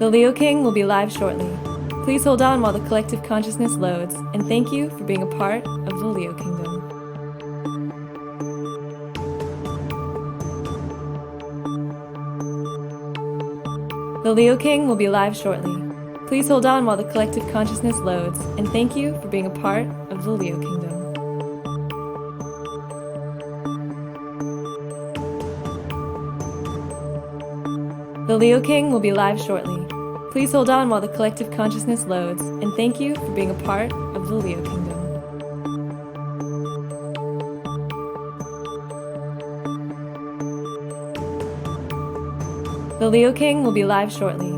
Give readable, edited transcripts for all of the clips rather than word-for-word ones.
The Leo King will be live shortly. Please hold on while the collective consciousness loads, and thank you for being a part of the Leo Kingdom. The Leo King will be live shortly. Please hold on while the collective consciousness loads, and thank you for being a part of the Leo Kingdom. The Leo King will be live shortly. Please hold on while the collective consciousness loads, and thank you for being a part of the Leo Kingdom. The Leo King will be live shortly.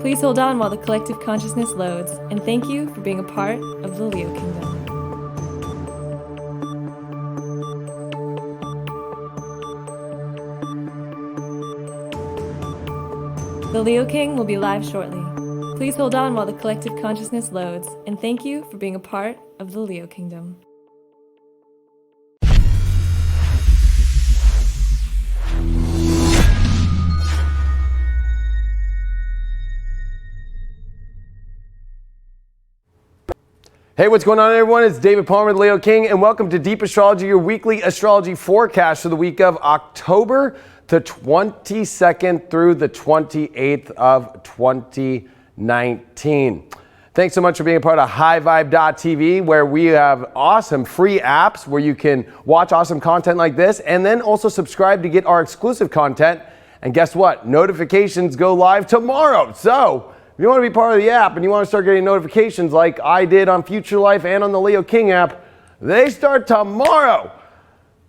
Please hold on while the collective consciousness loads, and thank you for being a part of the Leo Kingdom. The Leo King will be live shortly. Please hold on while the collective consciousness loads, and thank you for being a part of the Leo Kingdom. Hey, what's going on, everyone? It's David Palmer, the Leo King, and welcome to Deep Astrology, your weekly astrology forecast for the week of October the 22nd through the 28th of 2019. Thanks so much for being a part of highvibe.tv, where we have awesome free apps where you can watch awesome content like this, and then also subscribe to get our exclusive content. And guess what? Notifications go live tomorrow. So if you want to be part of the app and you want to start getting notifications like I did on Future Life and on the Leo King app, they start tomorrow.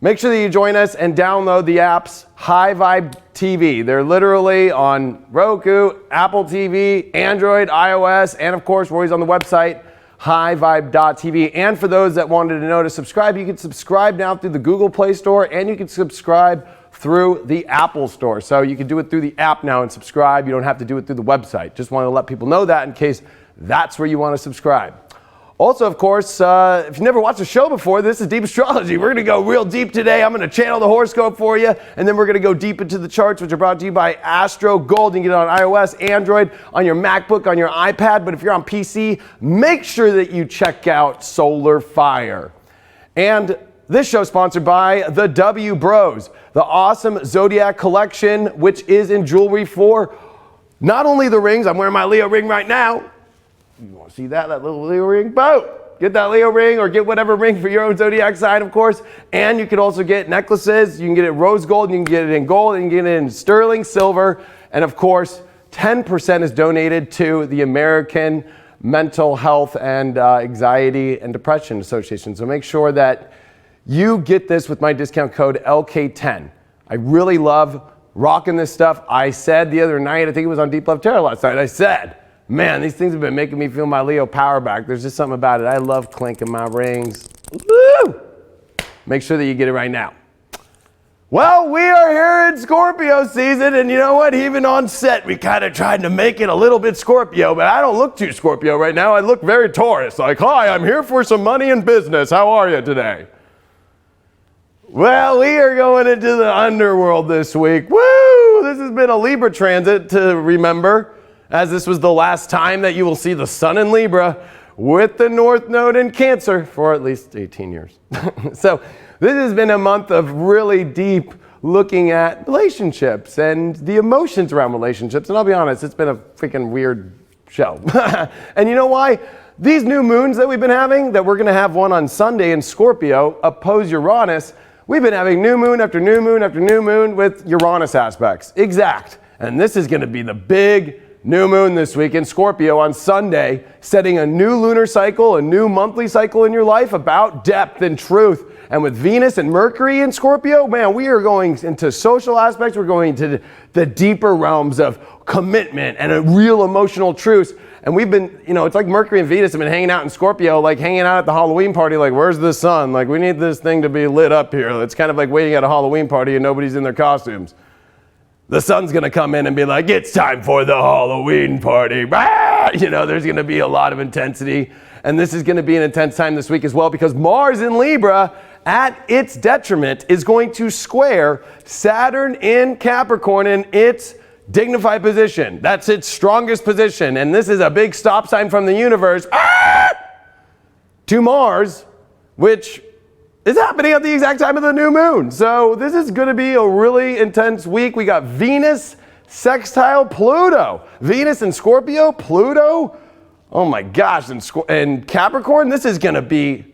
Make sure that you join us and download the apps High Vibe TV. They're literally on Roku, Apple TV, Android, iOS, and of course, we're always on the website, highvibe.tv. And for those that wanted to know to subscribe, you can subscribe now through the Google Play Store, and you can subscribe through the Apple Store. So you can do it through the app now and subscribe. You don't have to do it through the website. Just wanted to let people know that in case that's where you want to subscribe. Also, of course, if you've never watched the show before, this is Deep Astrology. We're going to go real deep today. I'm going to channel the horoscope for you, and then we're going to go deep into the charts, which are brought to you by Astro Gold. You can get it on iOS, Android, on your MacBook, on your iPad. But if you're on PC, make sure that you check out Solar Fire. And this show is sponsored by the W Bros, the awesome Zodiac collection, which is in jewelry for not only the rings. I'm wearing my Leo ring right now. You want to see that little Leo ring? Boom! Get that Leo ring, or get whatever ring for your own zodiac sign, of course. And you can also get necklaces. You can get it rose gold, and you can get it in gold, and you can get it in sterling silver. And of course, 10% is donated to the American Mental Health and Anxiety and Depression Association. So make sure that you get this with my discount code LK10. I really love rocking this stuff. I said the other night, I think it was on Deep Love Tarot last night, I said, man, these things have been making me feel my Leo power back. There's just something about it. I love clinking my rings. Woo! Make sure that you get it right now. Well, we are here in Scorpio season, and you know what? Even on set, we kind of tried to make it a little bit Scorpio, but I don't look too Scorpio right now. I look very Taurus. Like, hi, I'm here for some money and business. How are you today? Well, we are going into the underworld this week. Woo! This has been a Libra transit to remember, as this was the last time that you will see the sun in Libra with the North Node in Cancer for at least 18 years. So this has been a month of really deep looking at relationships and the emotions around relationships. And I'll be honest, it's been a freaking weird show. And you know why? These new moons that we've been having, that we're going to have one on Sunday in Scorpio, oppose Uranus. We've been having new moon after new moon after new moon with Uranus aspects. Exact. And this is going to be the big new moon this week in Scorpio on Sunday, setting a new lunar cycle, a new monthly cycle in your life about depth and truth. And with Venus and Mercury in Scorpio, man, we are going into social aspects. We're going into the deeper realms of commitment and a real emotional truth. And we've been, you know, it's like Mercury and Venus have been hanging out in Scorpio, like hanging out at the Halloween party, like, where's the sun? Like, we need this thing to be lit up here. It's kind of like waiting at a Halloween party and nobody's in their costumes. The sun's going to come in and be like, it's time for the Halloween party. You know, there's going to be a lot of intensity. And this is going to be an intense time this week as well, because Mars in Libra at its detriment is going to square Saturn in Capricorn in its dignified position. That's its strongest position. And this is a big stop sign from the universe to Mars, which is happening at the exact time of the new moon. So this is going to be a really intense week. We got Venus sextile Pluto. Venus in Scorpio, Pluto. Oh my gosh, and Capricorn, this is going to be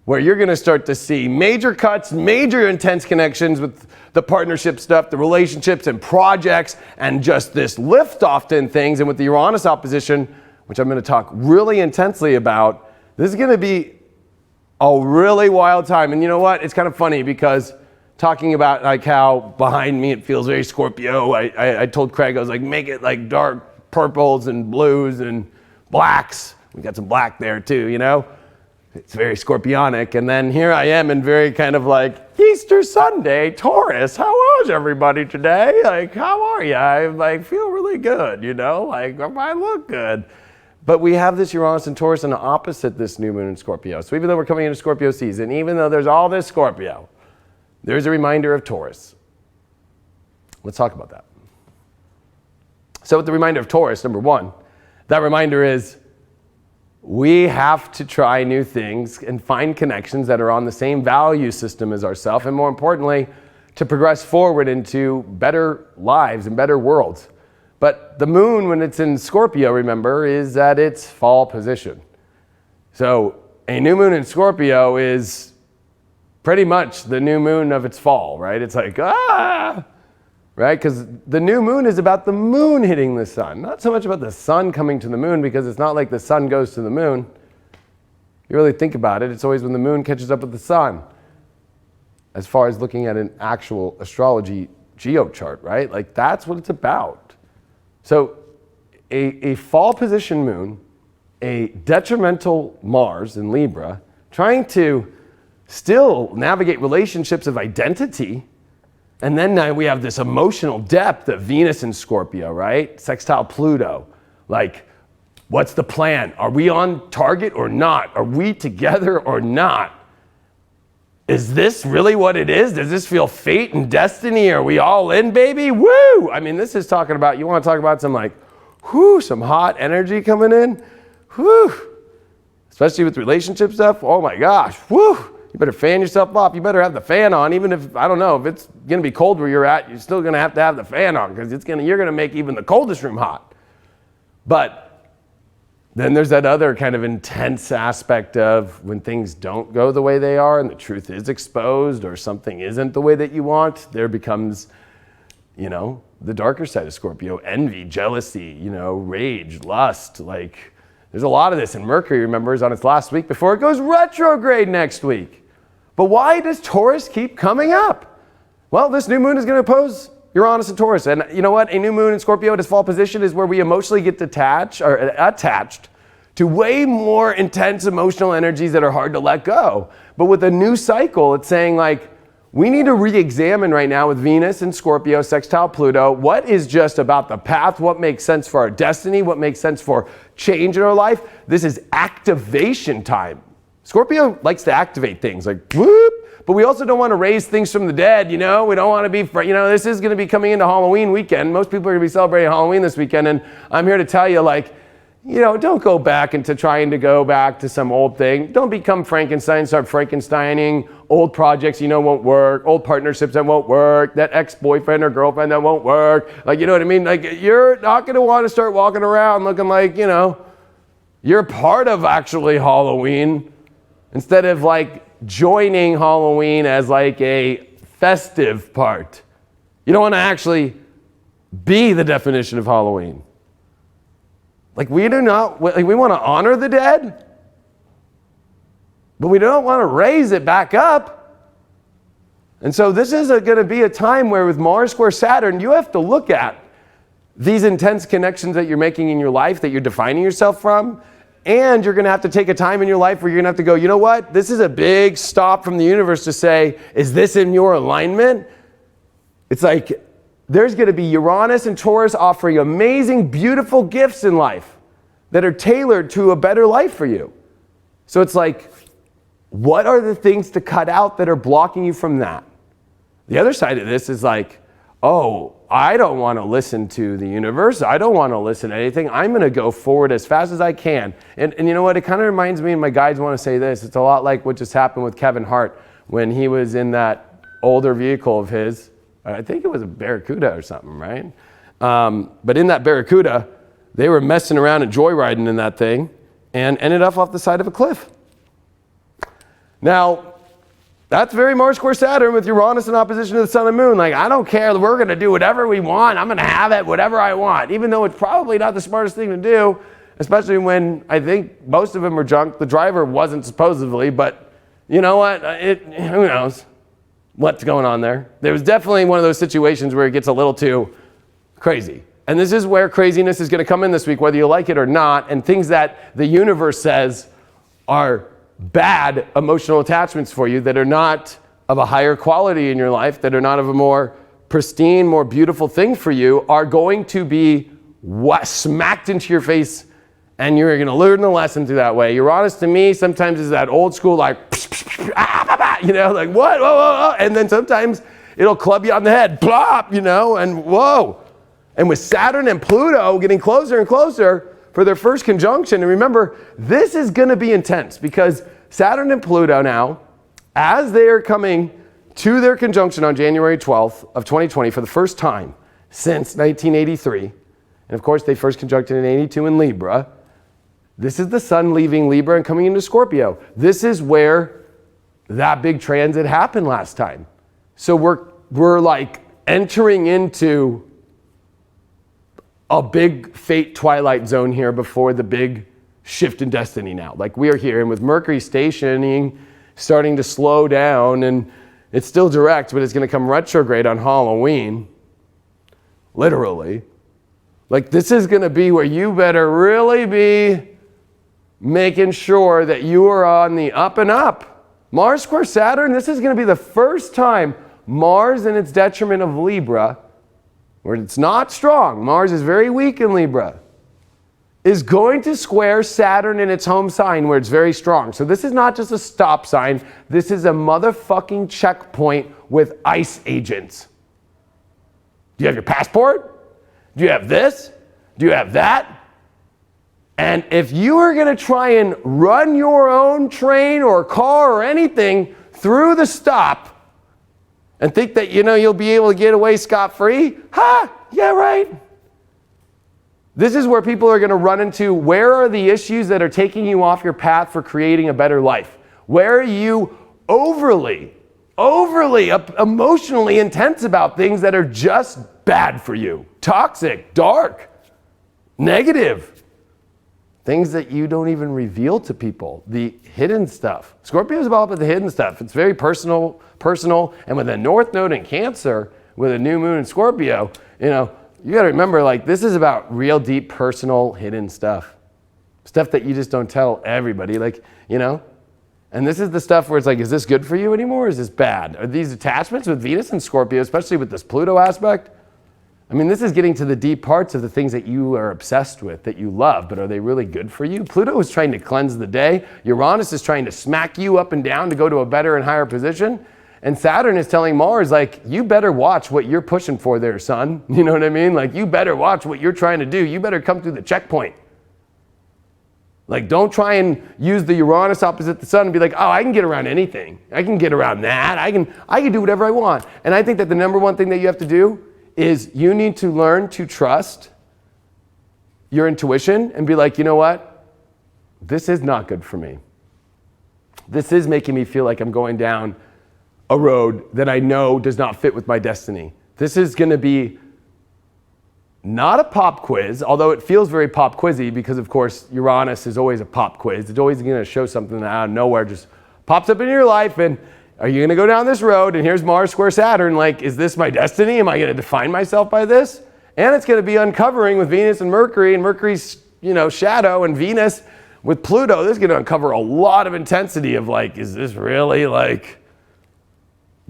where you're going to start to see major cuts, major intense connections with the partnership stuff, the relationships and projects, and just this lift-off in things. And with the Uranus opposition, which I'm going to talk really intensely about, this is going to be a really wild time. And you know what? It's kind of funny because talking about like how behind me it feels very Scorpio. I told Craig, I was like, make it like dark purples and blues and blacks. We got some black there too, you know? It's very Scorpionic. And then here I am in very kind of like Easter Sunday, Taurus. How was everybody today? Like, how are you? I like feel really good, you know? Like, I look good. But we have this Uranus and Taurus and opposite this new moon in Scorpio. So even though we're coming into Scorpio season, even though there's all this Scorpio, there's a reminder of Taurus. Let's talk about that. So with the reminder of Taurus, number one, that reminder is we have to try new things and find connections that are on the same value system as ourselves, and more importantly, to progress forward into better lives and better worlds. But the moon, when it's in Scorpio, remember, is at its fall position. So a new moon in Scorpio is pretty much the new moon of its fall, right? It's like, right? Because the new moon is about the moon hitting the sun, not so much about the sun coming to the moon, because it's not like the sun goes to the moon. You really think about it, it's always when the moon catches up with the sun. As far as looking at an actual astrology geochart, right? Like that's what it's about. So a fall position moon, a detrimental Mars in Libra, trying to still navigate relationships of identity. And then now we have this emotional depth of Venus in Scorpio, right? Sextile Pluto. Like, what's the plan? Are we on target or not? Are we together or not? Is this really what it is? Does this feel fate and destiny? Are we all in, baby? Woo! I mean, this is talking about, you want to talk about some like, whoo, some hot energy coming in? Whoo! Especially with relationship stuff. Oh my gosh, whoo! You better fan yourself up. You better have the fan on, even if, I don't know, if it's going to be cold where you're at, you're still going to have the fan on because you're going to make even the coldest room hot. But then there's that other kind of intense aspect of when things don't go the way they are and the truth is exposed or something isn't the way that you want, there becomes, you know, the darker side of Scorpio, envy, jealousy, you know, rage, lust. Like there's a lot of this. And Mercury, remember, is on its last week before it goes retrograde next week. But why does Taurus keep coming up? Well, this new moon is going to oppose Uranus and Taurus. And you know what? A new moon in Scorpio at its fall position is where we emotionally get attached to way more intense emotional energies that are hard to let go. But with a new cycle, it's saying like, we need to re-examine right now with Venus and Scorpio, sextile Pluto, what is just about the path, what makes sense for our destiny, what makes sense for change in our life. This is activation time. Scorpio likes to activate things like whoop, but we also don't want to raise things from the dead, you know? We don't want to be, you know, this is going to be coming into Halloween weekend. Most people are going to be celebrating Halloween this weekend, and I'm here to tell you, like, you know, don't go back into trying to go back to some old thing. Don't become Frankenstein, start Frankensteining old projects you know won't work, old partnerships that won't work, that ex-boyfriend or girlfriend that won't work. Like, you know what I mean? Like, you're not going to want to start walking around looking like, you know, you're part of actually Halloween instead of like joining Halloween as like a festive part. You don't want to actually be the definition of Halloween. Like we want to honor the dead, but we don't want to raise it back up. And so this is going to be a time where with Mars square Saturn, you have to look at these intense connections that you're making in your life, that you're defining yourself from, and you're going to have to take a time in your life where you're going to have to go, you know what? This is a big stop from the universe to say, is this in your alignment? It's like, there's going to be Uranus and Taurus offering amazing, beautiful gifts in life that are tailored to a better life for you. So it's like, what are the things to cut out that are blocking you from that? The other side of this is like, oh, I don't want to listen to the universe. I don't want to listen to anything. I'm going to go forward as fast as I can. And you know what? It kind of reminds me, and my guides want to say this, it's a lot like what just happened with Kevin Hart when he was in that older vehicle of his. I think it was a Barracuda or something, right? But in that Barracuda, they were messing around and joyriding in that thing and ended up off the side of a cliff. Now, that's very Mars square Saturn with Uranus in opposition to the sun and moon. Like, I don't care. We're going to do whatever we want. I'm going to have it, whatever I want, even though it's probably not the smartest thing to do, especially when I think most of them are junk. The driver wasn't supposedly, but you know what? Who knows what's going on there? There was definitely one of those situations where it gets a little too crazy. And this is where craziness is going to come in this week, whether you like it or not, and things that the universe says are bad emotional attachments for you that are not of a higher quality in your life, that are not of a more pristine, more beautiful thing for you, are going to be smacked into your face, and you're going to learn the lesson through that way. Uranus to me sometimes is that old school, like, you know, like what, whoa, whoa, whoa. And then sometimes it'll club you on the head, plop, you know, and whoa. And with Saturn and Pluto getting closer and closer for their first conjunction, and remember, this is going to be intense because Saturn and Pluto now, as they are coming to their conjunction on January 12th of 2020 for the first time since 1983, and of course they first conjuncted in 82 in Libra, this is the sun leaving Libra and coming into Scorpio. This is where that big transit happened last time. So we're like entering into a big fate twilight zone here before the big shift in destiny now. Like we are here, and with Mercury stationing, starting to slow down, and it's still direct, but it's going to come retrograde on Halloween. Literally. Like this is going to be where you better really be making sure that you are on the up and up. Mars square Saturn, this is going to be the first time Mars in its detriment of Libra, where it's not strong, Mars is very weak in Libra, is going to square Saturn in its home sign where it's very strong. So this is not just a stop sign, this is a motherfucking checkpoint with ICE agents. Do you have your passport? Do you have this? Do you have that? And if you are going to try and run your own train or car or anything through the stop and think that, you know, you'll be able to get away scot-free, yeah, right. This is where people are going to run into, where are the issues that are taking you off your path for creating a better life? Where are you overly emotionally intense about things that are just bad for you? Toxic, dark, negative. Things that you don't even reveal to people, the hidden stuff. Scorpio is all about the hidden stuff. It's very personal, and with a North Node in Cancer, with a new moon in Scorpio, you know, you gotta remember, like, this is about real deep, personal, hidden stuff. Stuff that you just don't tell everybody, like, you know? And this is the stuff where it's like, is this good for you anymore, or is this bad? Are these attachments with Venus and Scorpio, especially with this Pluto aspect? I mean, this is getting to the deep parts of the things that you are obsessed with, that you love, but are they really good for you? Pluto is trying to cleanse the day. Uranus is trying to smack you up and down to go to a better and higher position. And Saturn is telling Mars, like, you better watch what you're pushing for there, son. You know what I mean? Like, you better watch what you're trying to do. You better come through the checkpoint. Like, don't try and use the Uranus opposite the sun and be like, oh, I can get around anything. I can get around that. I can do whatever I want. And I think that the number one thing that you have to do is you need to learn to trust your intuition and be like, you know what? This is not good for me. This is making me feel like I'm going down a road that I know does not fit with my destiny. This is going to be not a pop quiz, although it feels very pop quizzy because, of course, Uranus is always a pop quiz. It's always going to show something that out of nowhere just pops up in your life, and are you going to go down this road, and here's Mars square Saturn, like, is this my destiny? Am I going to define myself by this? And it's going to be uncovering with Venus and Mercury's, you know, shadow, and Venus with Pluto. This is going to uncover a lot of intensity of, like, is this really, like,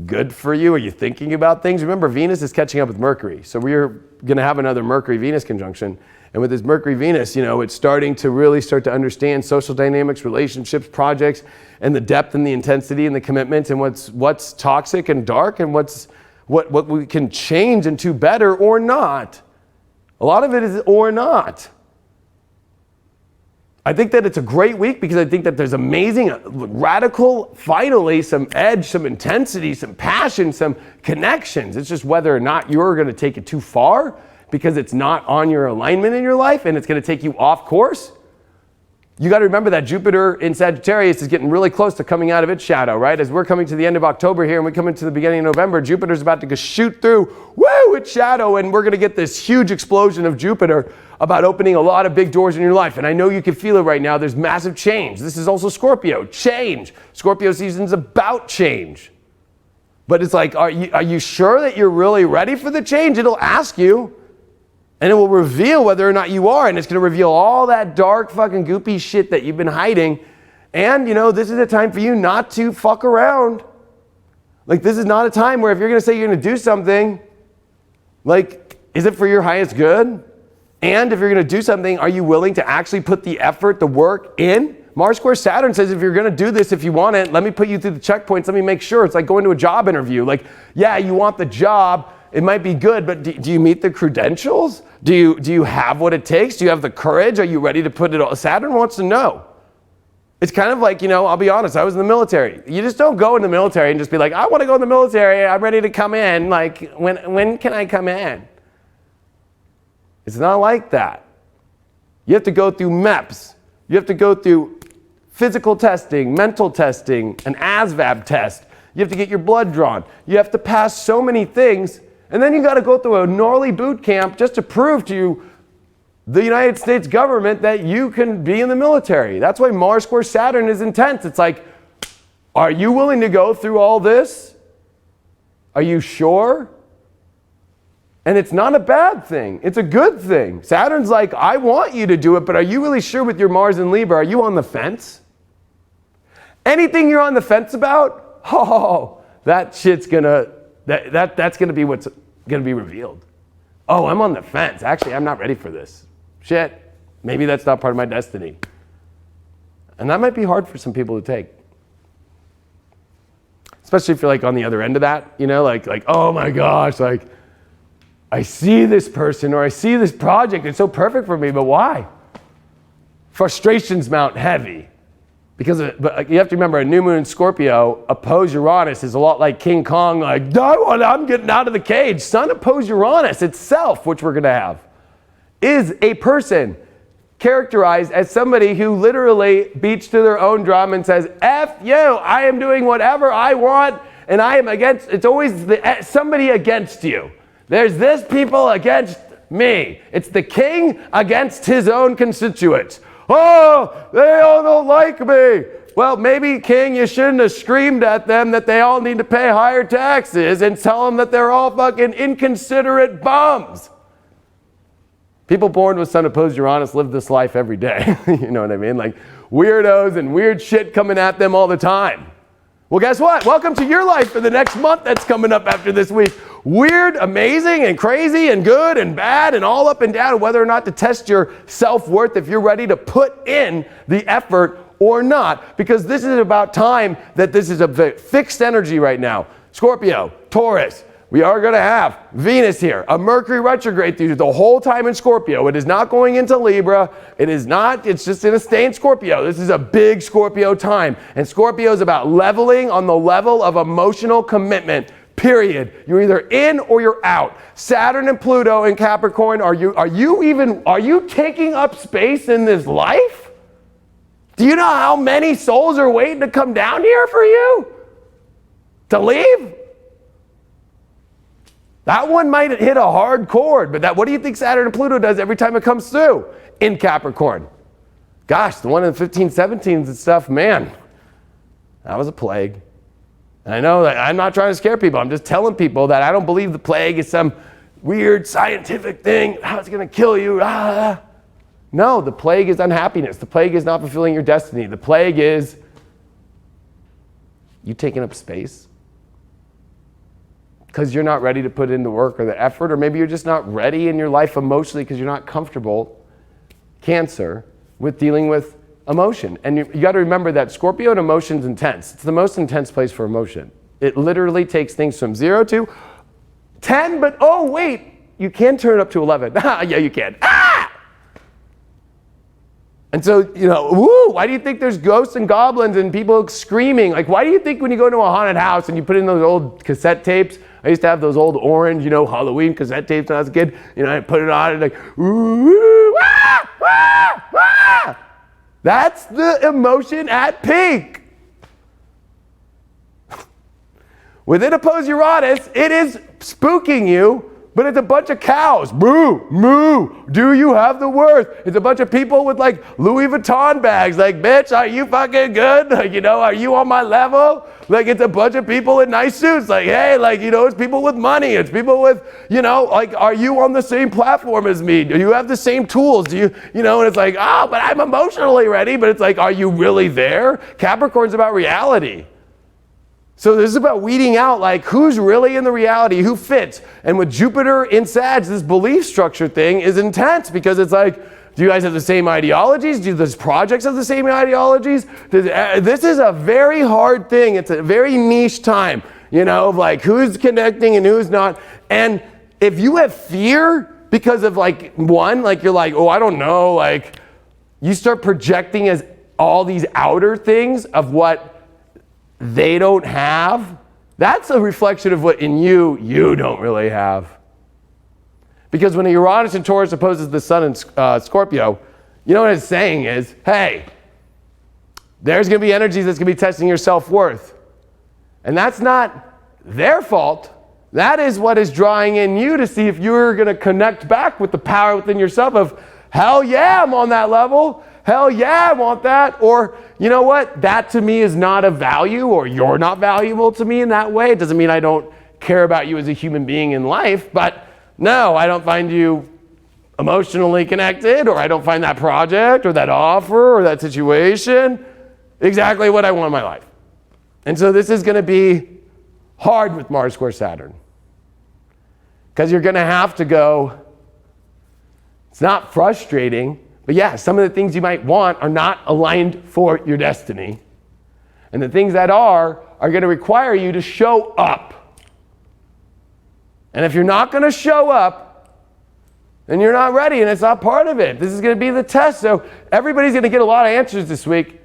good for you? Are you thinking about things? Remember, Venus is catching up with Mercury. So we're going to have another Mercury-Venus conjunction. And with this Mercury-Venus, you know, it's starting to understand social dynamics, relationships, projects, and the depth and the intensity and the commitment, and what's toxic and dark, and what's what we can change into better or not. A lot of it is or not. I think that it's a great week because I think that there's amazing, radical, finally, some edge, some intensity, some passion, some connections. It's just whether or not you're going to take it too far because it's not on your alignment in your life and it's going to take you off course. You got to remember that Jupiter in Sagittarius is getting really close to coming out of its shadow, right? As we're coming to the end of October here and we come into the beginning of November, Jupiter's about to go shoot through, its shadow, and we're going to get this huge explosion of Jupiter about opening a lot of big doors in your life. And I know you can feel it right now. There's massive change. This is also Scorpio, change. Scorpio season's about change. But it's like, are you sure that you're really ready for the change? It'll ask you. And it will reveal whether or not you are, and it's going to reveal all that dark fucking goopy shit that you've been hiding. And, this is a time for you not to fuck around. Like, this is not a time where if you're going to say you're going to do something, like, is it for your highest good? And if you're going to do something, are you willing to actually put the effort, the work in? Mars square Saturn says if you're going to do this, if you want it, let me put you through the checkpoints. Let me make sure. It's like going to a job interview. Like, yeah, you want the job. It might be good, but do you meet the credentials? Do you have what it takes? Do you have the courage? Are you ready to put it all? Saturn wants to know. It's kind of like, I'll be honest, I was in the military. You just don't go in the military and just be like, I want to go in the military. I'm ready to come in. Like, when can I come in? It's not like that. You have to go through MEPS. You have to go through physical testing, mental testing, an ASVAB test. You have to get your blood drawn. You have to pass so many things. And then you got to go through a gnarly boot camp just to prove to the United States government that you can be in the military. That's why Mars square Saturn is intense. It's like, are you willing to go through all this? Are you sure? And it's not a bad thing. It's a good thing. Saturn's like, I want you to do it, but are you really sure with your Mars and Libra? Are you on the fence? Anything you're on the fence about, that shit's gonna, that's gonna be what's gonna be revealed. Oh, I'm on the fence. Actually, I'm not ready for this. Shit, maybe that's not part of my destiny. And that might be hard for some people to take. Especially if you're like on the other end of that, like, oh my gosh, like, I see this person or I see this project, it's so perfect for me, but why? Frustrations mount heavy. But you have to remember, a new moon in Scorpio opposed Uranus is a lot like King Kong, like, I'm getting out of the cage. Sun opposed Uranus itself, which we're going to have, is a person characterized as somebody who literally beats to their own drum and says, F you, I am doing whatever I want, and I am against, it's always somebody against you. There's this people against me. It's the king against his own constituents. Oh, they all don't like me. Well, maybe, King, you shouldn't have screamed at them that they all need to pay higher taxes and tell them that they're all fucking inconsiderate bums. People born with Sun opposed Uranus live this life every day. You know what I mean? Like weirdos and weird shit coming at them all the time. Well, guess what? Welcome to your life for the next month that's coming up after this week. Weird, amazing, and crazy, and good, and bad, and all up and down, whether or not to test your self-worth, if you're ready to put in the effort or not. Because this is about time that this is a fixed energy right now. Scorpio, Taurus, we are going to have Venus here, a Mercury retrograde through the whole time in Scorpio. It is not going into Libra. It is not, it's just going to stay in Scorpio. This is a big Scorpio time. And Scorpio is about leveling on the level of emotional commitment, period. You're either in or you're out. Saturn and Pluto in Capricorn, are you taking up space in this life? Do you know how many souls are waiting to come down here for you? To leave? That one might hit a hard chord, but what do you think Saturn and Pluto does every time it comes through in Capricorn? Gosh, the one in the 1517s and stuff, man, that was a plague. And I know that I'm not trying to scare people. I'm just telling people that I don't believe the plague is some weird scientific thing. How it's going to kill you. No, the plague is unhappiness. The plague is not fulfilling your destiny. The plague is you taking up space because you're not ready to put in the work or the effort, or maybe you're just not ready in your life emotionally because you're not comfortable, Cancer, with dealing with emotion. And you got to remember that Scorpio and emotion's intense. It's the most intense place for emotion. It literally takes things from 0 to 10, but oh wait, you can turn it up to 11. Yeah, you can. And so, why do you think there's ghosts and goblins and people screaming? Like, why do you think when you go to a haunted house and you put in those old cassette tapes? I used to have those old orange, Halloween cassette tapes when I was a kid. I put it on and like, ooh, ah, ah, ah. That's the emotion at peak. Within opposed Uranus, it is spooking you, but it's a bunch of cows. Moo, moo, do you have the worth? It's a bunch of people with like Louis Vuitton bags. Like, bitch, are you fucking good? Like, are you on my level? Like, it's a bunch of people in nice suits. Like, hey, like, it's people with money. It's people with, like, are you on the same platform as me? Do you have the same tools? Do you, and it's like, oh, but I'm emotionally ready. But it's like, are you really there? Capricorn's about reality. So this is about weeding out, like, who's really in the reality, who fits. And with Jupiter in Sag, this belief structure thing is intense because it's like, do you guys have the same ideologies? Do those projects have the same ideologies? This is a very hard thing. It's a very niche time, of like who's connecting and who's not. And if you have fear because of like like you're like, oh, I don't know, like you start projecting as all these outer things of what they don't have, that's a reflection of what in you don't really have. Because when a Uranus and Taurus opposes the Sun in Scorpio, what it's saying is, hey, there's going to be energies that's going to be testing your self-worth. And that's not their fault. That is what is drawing in you to see if you're going to connect back with the power within yourself of, hell yeah, I'm on that level. Hell yeah, I want that. Or, you know what? That to me is not of value, or you're not valuable to me in that way. It doesn't mean I don't care about you as a human being in life, but no, I don't find you emotionally connected, or I don't find that project or that offer or that situation exactly what I want in my life. And so this is going to be hard with Mars square Saturn. Because you're going to have to go, it's not frustrating, but yeah, some of the things you might want are not aligned for your destiny. And the things that are going to require you to show up. And if you're not going to show up, then you're not ready and it's not part of it. This is going to be the test. So everybody's going to get a lot of answers this week,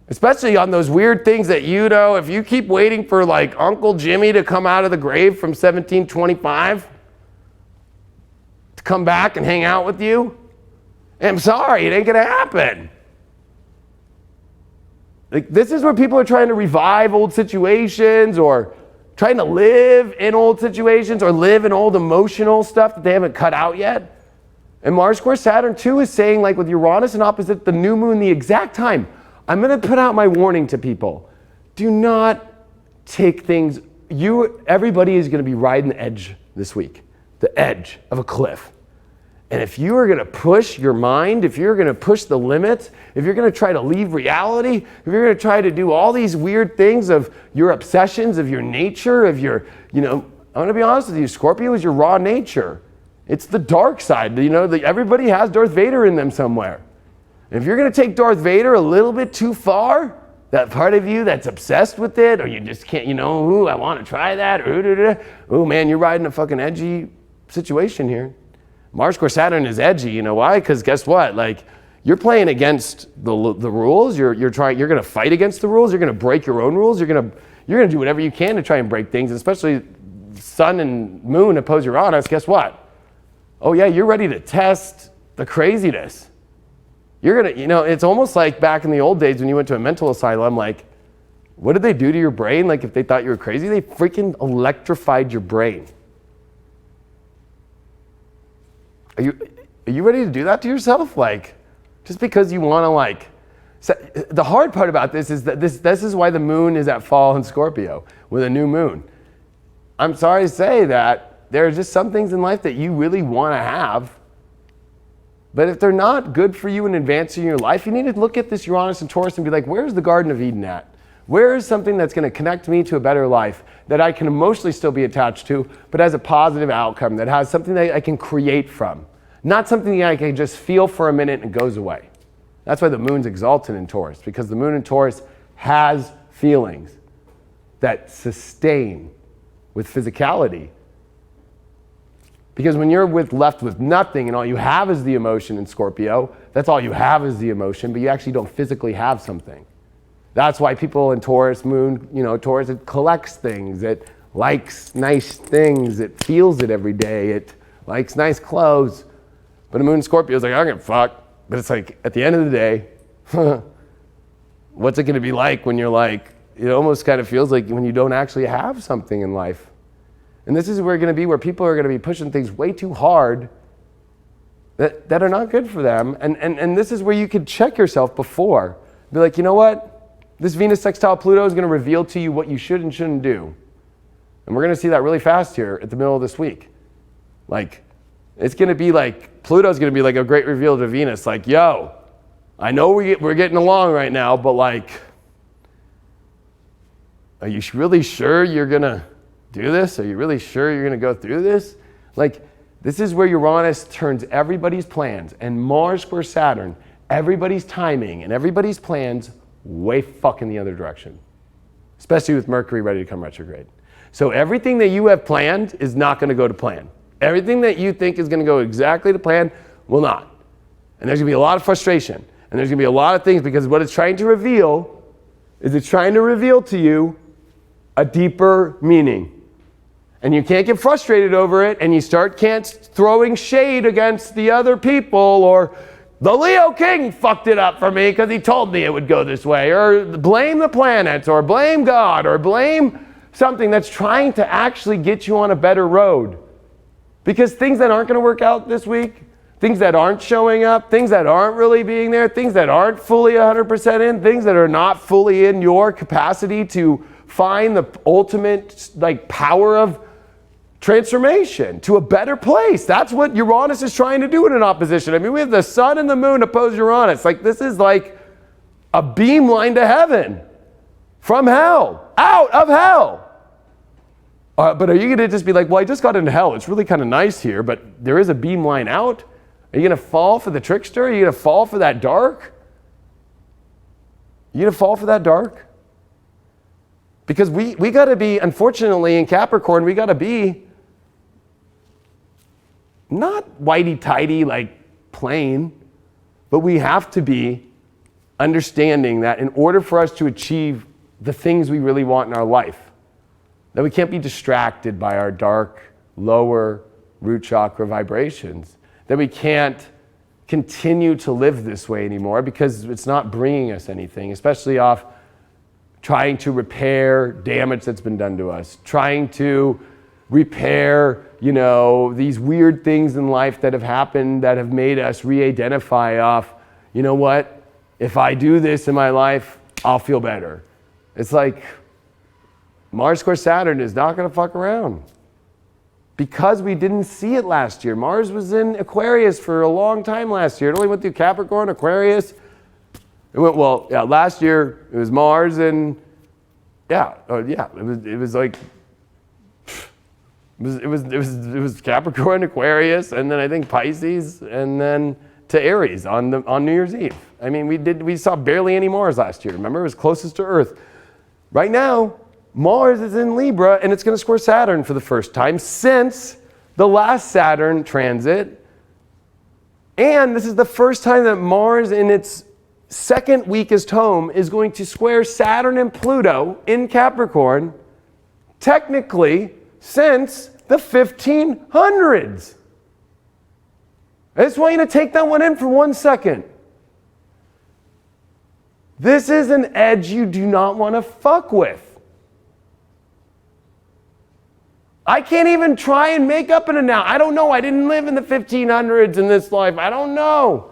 especially on those weird things that if you keep waiting for like Uncle Jimmy to come out of the grave from 1725 to come back and hang out with you, I'm sorry, it ain't going to happen. Like, this is where people are trying to revive old situations or trying to live in old situations or live in old emotional stuff that they haven't cut out yet. And Mars square Saturn too is saying, like with Uranus and opposite the new moon, the exact time. I'm going to put out my warning to people. Do not take things, everybody is going to be riding the edge this week, the edge of a cliff. And if you are going to push your mind, if you're going to push the limits, if you're going to try to leave reality, if you're going to try to do all these weird things of your obsessions, of your nature, of your, I'm going to be honest with you, Scorpio is your raw nature. It's the dark side. Everybody has Darth Vader in them somewhere. And if you're going to take Darth Vader a little bit too far, that part of you that's obsessed with it, or you just can't, I want to try that, oh man, you're riding a fucking edgy situation here. Mars square Saturn is edgy. You know why? Because guess what? Like, you're playing against the rules. You're going to fight against the rules. You're going to break your own rules. You're going to do whatever you can to try and break things, especially Sun and Moon oppose Uranus. Guess what? Oh yeah, you're ready to test the craziness. You're going to, it's almost like back in the old days when you went to a mental asylum, like, what did they do to your brain? Like, if they thought you were crazy, they freaking electrified your brain. Are you ready to do that to yourself? Like, just because you want to like, the hard part about this is that this is why the moon is at fall in Scorpio with a new moon. I'm sorry to say that there are just some things in life that you really want to have, but if they're not good for you in advancing your life, you need to look at this Uranus and Taurus and be like, where's the Garden of Eden at? Where is something that's going to connect me to a better life that I can emotionally still be attached to, but has a positive outcome, that has something that I can create from, not something that I can just feel for a minute and it goes away. That's why the moon's exalted in Taurus, because the moon in Taurus has feelings that sustain with physicality. Because when you're left with nothing and all you have is the emotion in Scorpio, that's all you have is the emotion, but you actually don't physically have something. That's why people in Taurus, moon, Taurus, it collects things, it likes nice things, it feels it every day, it likes nice clothes. But a moon in Scorpio is like, I don't give a fuck. But it's like, at the end of the day, what's it going to be like when you're like, it almost kind of feels like when you don't actually have something in life. And this is where going to be where people are going to be pushing things way too hard that are not good for them. And this is where you could check yourself before. Be like, you know what? This Venus sextile Pluto is going to reveal to you what you should and shouldn't do. And we're going to see that really fast here at the middle of this week. Like, it's going to be like, Pluto's going to be like a great reveal to Venus. Like, yo, I know we're getting along right now, but like, are you really sure you're going to do this? Are you really sure you're going to go through this? Like, this is where Uranus turns everybody's plans, and Mars square Saturn, everybody's timing and everybody's plans way fucking the other direction, especially with Mercury ready to come retrograde. So everything that you have planned is not going to go to plan. Everything that you think is going to go exactly to plan will not. And there's going to be a lot of frustration, and there's going to be a lot of things, because what it's trying to reveal is it's trying to reveal to you a deeper meaning. And you can't get frustrated over it, and you can't throwing shade against the other people, or the Leo King fucked it up for me because he told me it would go this way, or blame the planets, or blame God, or blame something that's trying to actually get you on a better road. Because things that aren't going to work out this week, things that aren't showing up, things that aren't really being there, things that aren't fully 100% in, things that are not fully in your capacity to find the ultimate power of transformation to a better place. That's what Uranus is trying to do in an opposition. I mean, we have the sun and the moon oppose Uranus. Like, this is like a beamline to heaven from hell, out of hell. But are you going to just be like, well, I just got into hell. It's really kind of nice here, but there is a beamline out. Are you going to fall for the trickster? Are you going to fall for that dark? You going to fall for that dark? Because we got to be, unfortunately, in Capricorn, we got to be not whitey-tighty, like plain, but we have to be understanding that in order for us to achieve the things we really want in our life, that we can't be distracted by our dark, lower root chakra vibrations, that we can't continue to live this way anymore because it's not bringing us anything, especially off trying to repair damage that's been done to us, trying to repair, these weird things in life that have happened that have made us re-identify off, you know what, if I do this in my life, I'll feel better. It's like Mars square Saturn is not going to fuck around because we didn't see it last year. Mars was in Aquarius for a long time last year. It only went through Capricorn, Aquarius. It went, last year it was Mars and it was Capricorn, Aquarius, and then I think Pisces, and then to Aries on New Year's Eve. I mean, we saw barely any Mars last year. Remember, it was closest to Earth. Right now, Mars is in Libra, and it's going to square Saturn for the first time since the last Saturn transit. And this is the first time that Mars, in its second weakest home, is going to square Saturn and Pluto in Capricorn, technically since the 1500s. I just want you to take that one in for 1 second. This is an edge you do not want to fuck with. I can't even try and make up an analogy. I don't know. I didn't live in the 1500s in this life. I don't know.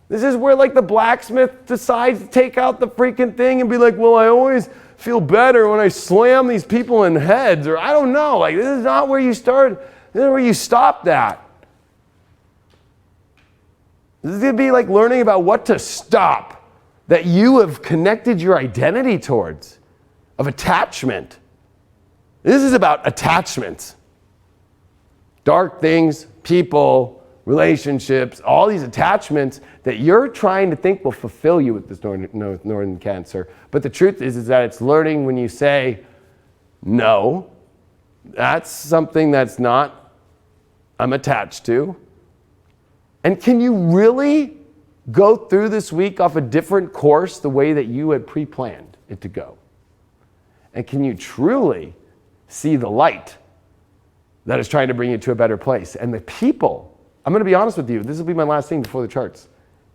This is where the blacksmith decides to take out the freaking thing and be like, well, I always feel better when I slam these people in heads, or I don't know. This is not where you start. This is where you stop that. This is going to be like learning about what to stop that you have connected your identity towards, of attachment. This is about attachments. Dark things, people, relationships, all these attachments that you're trying to think will fulfill you with this northern Cancer. But the truth is that it's learning when you say, no, that's something that's not I'm attached to? And can you really go through this week off a different course the way that you had pre-planned it to go? And can you truly see the light that is trying to bring you to a better place? And the people, I'm going to be honest with you, this will be my last thing before the charts.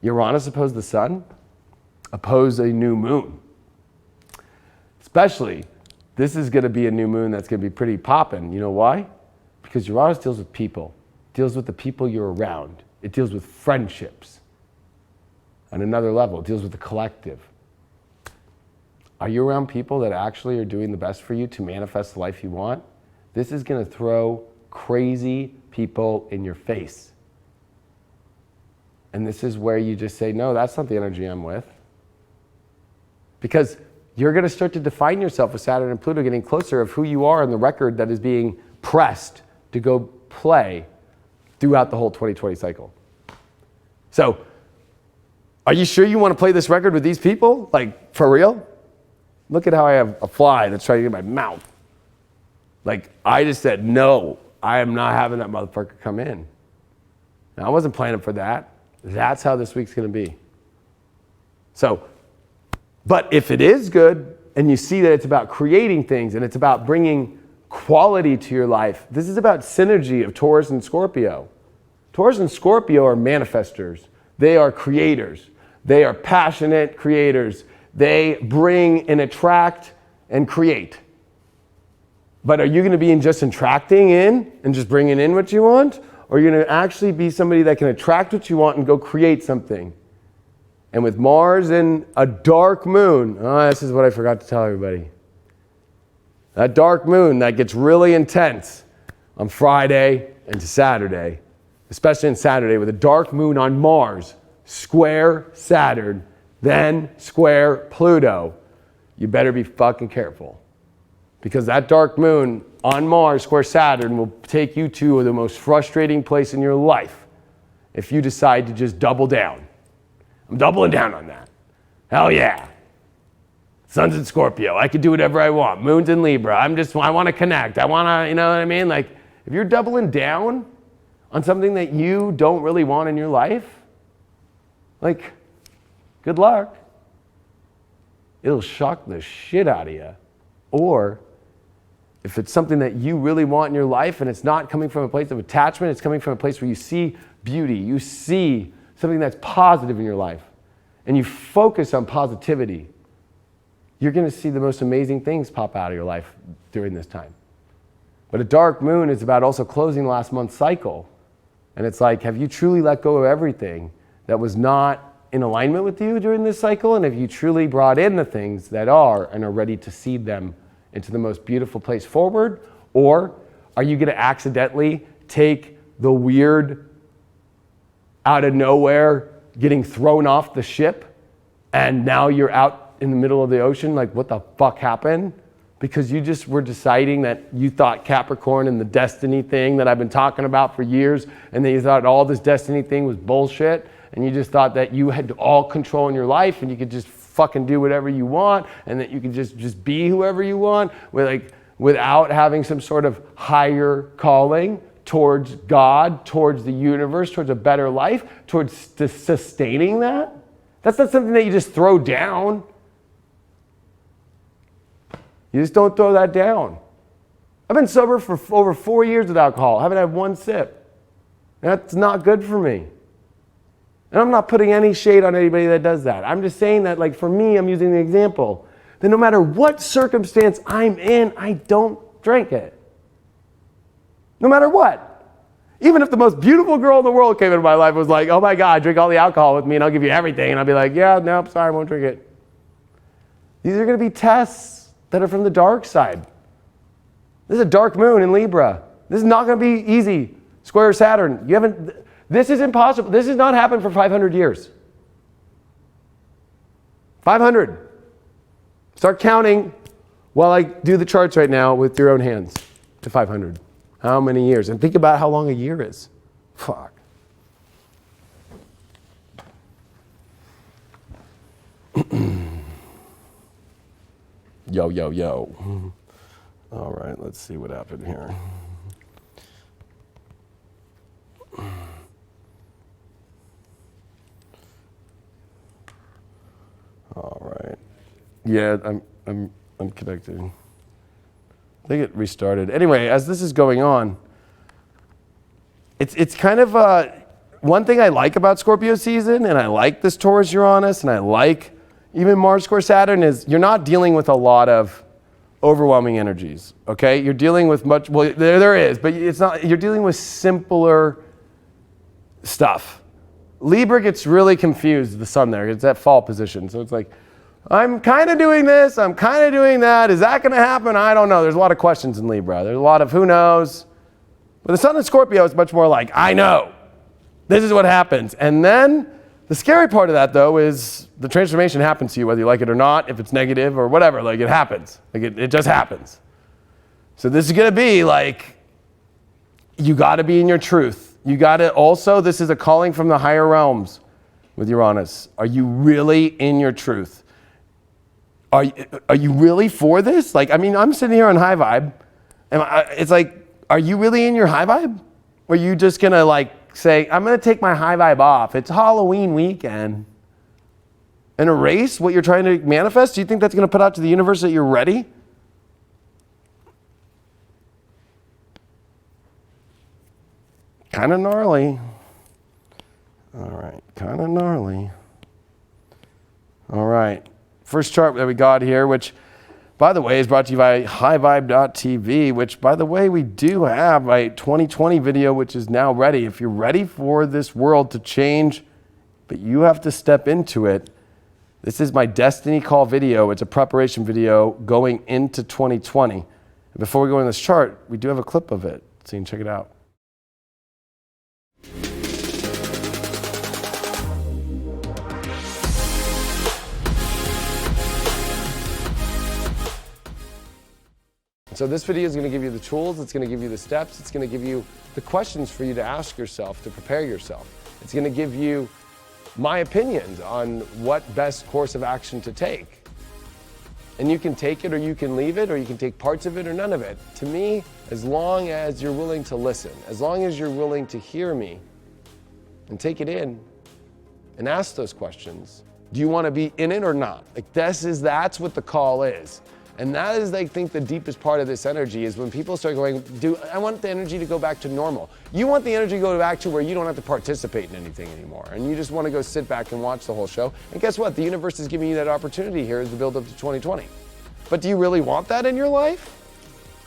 Uranus opposed the sun, opposed a new moon. Especially, this is going to be a new moon that's going to be pretty popping. You know why? Because Uranus deals with people, deals with the people you're around. It deals with friendships. On another level, it deals with the collective. Are you around people that actually are doing the best for you to manifest the life you want? This is going to throw crazy people in your face. And this is where you just say, no, that's not the energy I'm with. Because you're going to start to define yourself with Saturn and Pluto getting closer of who you are on the record that is being pressed to go play throughout the whole 2020 cycle. So, are you sure you want to play this record with these people? Like, for real? Look at how I have a fly that's trying to get in my mouth. Like, I just said, no, I am not having that motherfucker come in. Now, I wasn't planning for that. That's how this week's going to be. So, but if it is good, and you see that it's about creating things, and it's about bringing quality to your life, this is about synergy of Taurus and Scorpio. Taurus and Scorpio are manifestors. They are creators. They are passionate creators. They bring and attract and create. But are you going to be just attracting in and just bringing in what you want? Or are you going to actually be somebody that can attract what you want and go create something? And with Mars and a dark moon, this is what I forgot to tell everybody. That dark moon that gets really intense on Friday into Saturday, especially on Saturday with a dark moon on Mars, square Saturn, then square Pluto. You better be fucking careful. Because that dark moon on Mars, square Saturn, will take you to the most frustrating place in your life if you decide to just double down. I'm doubling down on that. Hell yeah. Sun's in Scorpio. I can do whatever I want. Moon's in Libra. I want to connect. I want to, you know what I mean? Like, if you're doubling down on something that you don't really want in your life, like, good luck. It'll shock the shit out of you. Or if it's something that you really want in your life and it's not coming from a place of attachment, it's coming from a place where you see beauty, you see something that's positive in your life, and you focus on positivity, you're going to see the most amazing things pop out of your life during this time. But a dark moon is about also closing last month's cycle. And it's like, have you truly let go of everything that was not in alignment with you during this cycle? And have you truly brought in the things that are and are ready to seed them into the most beautiful place forward? Or are you going to accidentally take the weird, out of nowhere, getting thrown off the ship, and now you're out in the middle of the ocean like, what the fuck happened? Because you just were deciding that you thought Capricorn and the destiny thing that I've been talking about for years, and then you thought all this destiny thing was bullshit, and you just thought that you had all control in your life and you could just fucking do whatever you want, and that you could just be whoever you want without having some sort of higher calling towards God, towards the universe, towards a better life, towards sustaining that. That's not something that you just throw down. You just don't throw that down. I've been sober for over 4 years with alcohol. I haven't had one sip. That's not good for me. And I'm not putting any shade on anybody that does that. I'm just saying that, like, for me, I'm using the example that no matter what circumstance I'm in, I don't drink it. No matter what. Even if the most beautiful girl in the world came into my life and was like, oh my God, drink all the alcohol with me and I'll give you everything. And I'll be like, yeah, nope, sorry, I won't drink it. These are going to be tests that are from the dark side. This is a dark moon in Libra. This is not going to be easy. Square Saturn. This is impossible. This has not happened for 500 years. 500. Start counting while I do the charts right now with your own hands to 500. How many years? And think about how long a year is. Fuck. Yo, yo, yo. All right, let's see what happened here. Yeah, I'm connected. I think it restarted. Anyway, as this is going on, it's kind of one thing I like about Scorpio season, and I like this Taurus Uranus, and I like even Mars square Saturn, is you're not dealing with a lot of overwhelming energies, okay? You're dealing with much, well, there is, but it's not, you're dealing with simpler stuff. Libra gets really confused, the sun there, it's that fall position. So it's like, I'm kind of doing this, I'm kind of doing that. Is that going to happen? I don't know. There's a lot of questions in Libra. There's a lot of who knows. But the sun in Scorpio is much more like, I know. This is what happens. And then the scary part of that, though, is the transformation happens to you, whether you like it or not, if it's negative or whatever. Like, it happens. Like, it just happens. So this is going to be like, you got to be in your truth. You got to also, this is a calling from the higher realms with Uranus. Are you really in your truth? Are you really for this? Like, I mean, I'm sitting here on high vibe, and it's like, are you really in your high vibe? Or are you just going to, like, say, I'm going to take my high vibe off. It's Halloween weekend. And erase what you're trying to manifest? Do you think that's going to put out to the universe that you're ready? Kind of gnarly. All right, kind of gnarly. All right, first chart that we got here, which, by the way, is brought to you by highvibe.tv, which, by the way, we do have a 2020 video, which is now ready. If you're ready for this world to change, but you have to step into it, this is my Destiny Call video. It's a preparation video going into 2020. And before we go in this chart, we do have a clip of it, so you can check it out. So this video is going to give you the tools, it's going to give you the steps, it's going to give you the questions for you to ask yourself, to prepare yourself. It's going to give you my opinions on what best course of action to take. And you can take it or you can leave it or you can take parts of it or none of it. To me, as long as you're willing to listen, as long as you're willing to hear me and take it in and ask those questions, do you want to be in it or not? Like that's what the call is. And that is, I think, the deepest part of this energy is when people start going, I want the energy to go back to normal. You want the energy to go back to where you don't have to participate in anything anymore. And you just want to go sit back and watch the whole show. And guess what? The universe is giving you that opportunity here as the build up to 2020. But do you really want that in your life?